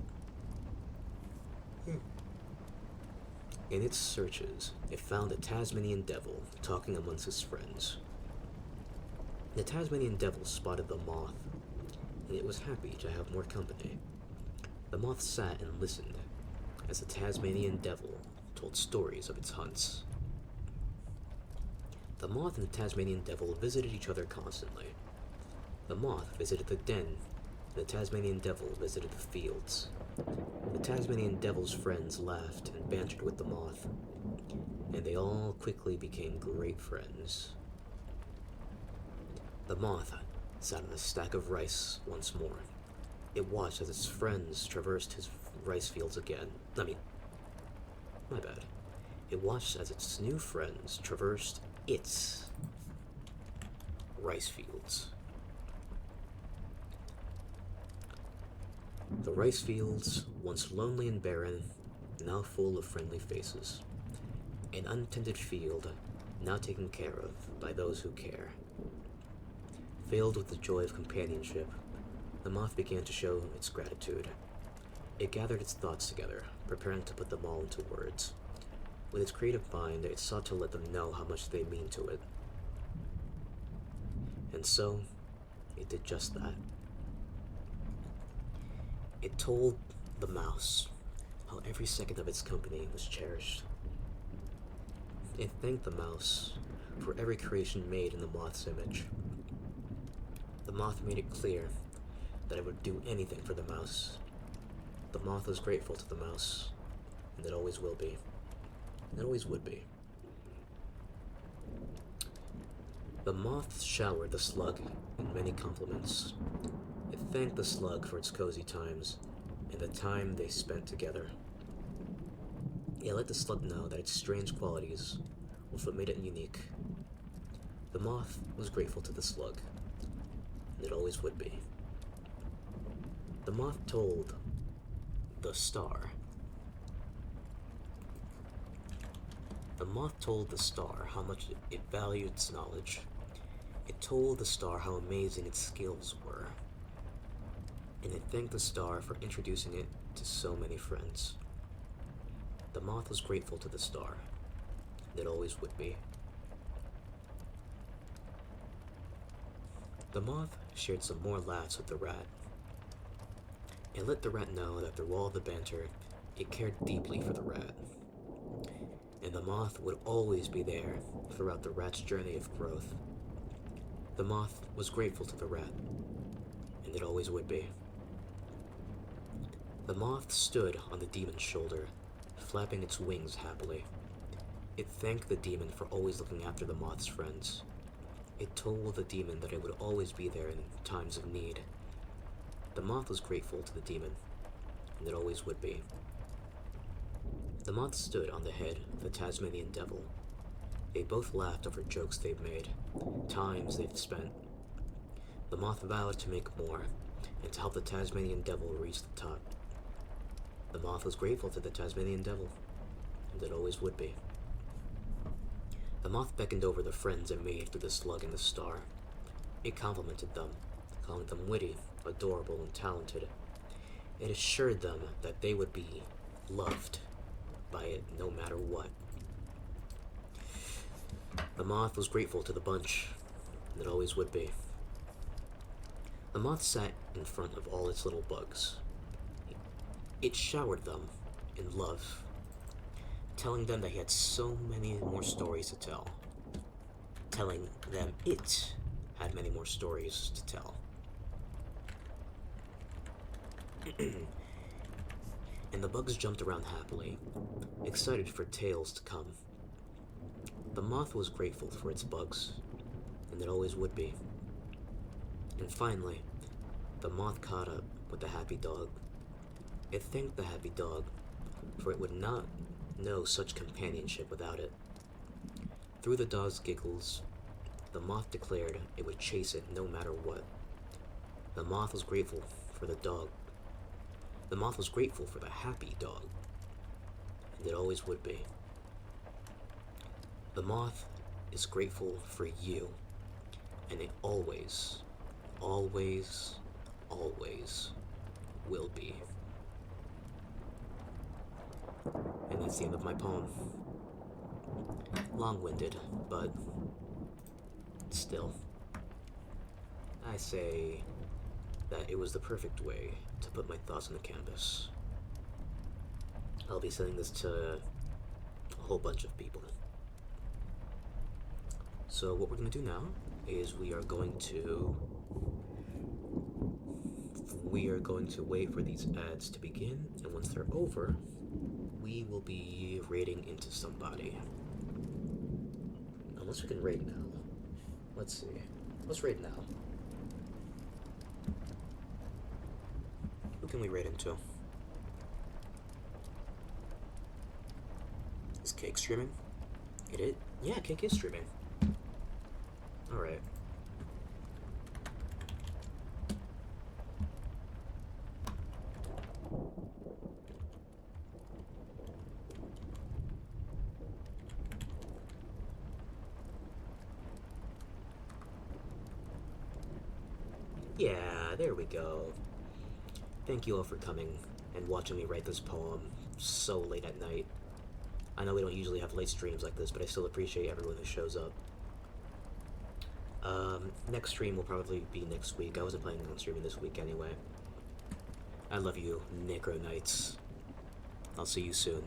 In its searches, it found a Tasmanian devil talking amongst his friends. The Tasmanian devil spotted the moth, and it was happy to have more company. The moth sat and listened as the Tasmanian devil told stories of its hunts. The moth and the Tasmanian devil visited each other constantly. The moth visited the den, and the Tasmanian devil visited the fields. The Tasmanian devil's friends laughed and bantered with the moth, and they all quickly became great friends. The moth sat on a stack of rice once more. It watched as its friends traversed his rice fields again. My bad. It watched as its new friends traversed its rice fields. The rice fields, once lonely and barren, now full of friendly faces. An untended field, now taken care of by those who care. Filled with the joy of companionship, the moth began to show its gratitude. It gathered its thoughts together, preparing to put them all into words. With its creative mind, it sought to let them know how much they mean to it. And so, it did just that. It told the mouse how every second of its company was cherished. It thanked the mouse for every creation made in the moth's image. The moth made it clear that it would do anything for the mouse. The moth was grateful to the mouse, and it always will be. It always would be. The moth showered the slug in many compliments. It thanked the slug for its cozy times and the time they spent together. It let the slug know that its strange qualities was what made it unique. The moth was grateful to the slug, and it always would be. The moth told the star. The moth told the star how much it valued its knowledge. It told the star how amazing its skills were. And it thanked the star for introducing it to so many friends. The moth was grateful to the star, and it always would be. The moth shared some more laughs with the rat. It let the rat know that through all the banter, it cared deeply for the rat. And the moth would always be there throughout the rat's journey of growth. The moth was grateful to the rat, and it always would be. The moth stood on the demon's shoulder, flapping its wings happily. It thanked the demon for always looking after the moth's friends. It told the demon that it would always be there in times of need. The moth was grateful to the demon, and it always would be. The moth stood on the head of the Tasmanian devil. They both laughed over jokes they've made, times they've spent. The moth vowed to make more, and to help the Tasmanian devil reach the top. The moth was grateful to the Tasmanian devil, and it always would be. The moth beckoned over the friends it made through the slug and the star. It complimented them, calling them witty, adorable, and talented. It assured them that they would be loved by it no matter what. The moth was grateful to the bunch, and it always would be. The moth sat in front of all its little bugs. It showered them in love, telling them that he had so many more stories to tell. Telling them it had many more stories to tell. And the bugs jumped around happily, excited for tales to come. The moth was grateful for its bugs, and it always would be. And finally, the moth caught up with the happy dog. It thanked the happy dog, for it would not know such companionship without it. Through the dog's giggles, the moth declared it would chase it no matter what. The moth was grateful for the dog. The moth was grateful for the happy dog, and it always would be. The moth is grateful for you, and it always, always, always will be. And that's the end of my poem. Long-winded, but still. I say that it was the perfect way to put my thoughts on the canvas. I'll be sending this to a whole bunch of people. So what we're going to do now is we are going to wait for these ads to begin, and once they're over, we will be raiding into somebody. Unless we can raid now. Let's see. Let's raid now. Who can we raid into? Is Cake streaming? It is? Yeah, Cake is streaming. Alright. Yeah, there we go. Thank you all for coming and watching me write this poem so late at night. I know we don't usually have late streams like this, but I still appreciate everyone who shows up. Next stream will probably be next week. I wasn't planning on streaming this week anyway. I love you, Necro Knights. I'll see you soon.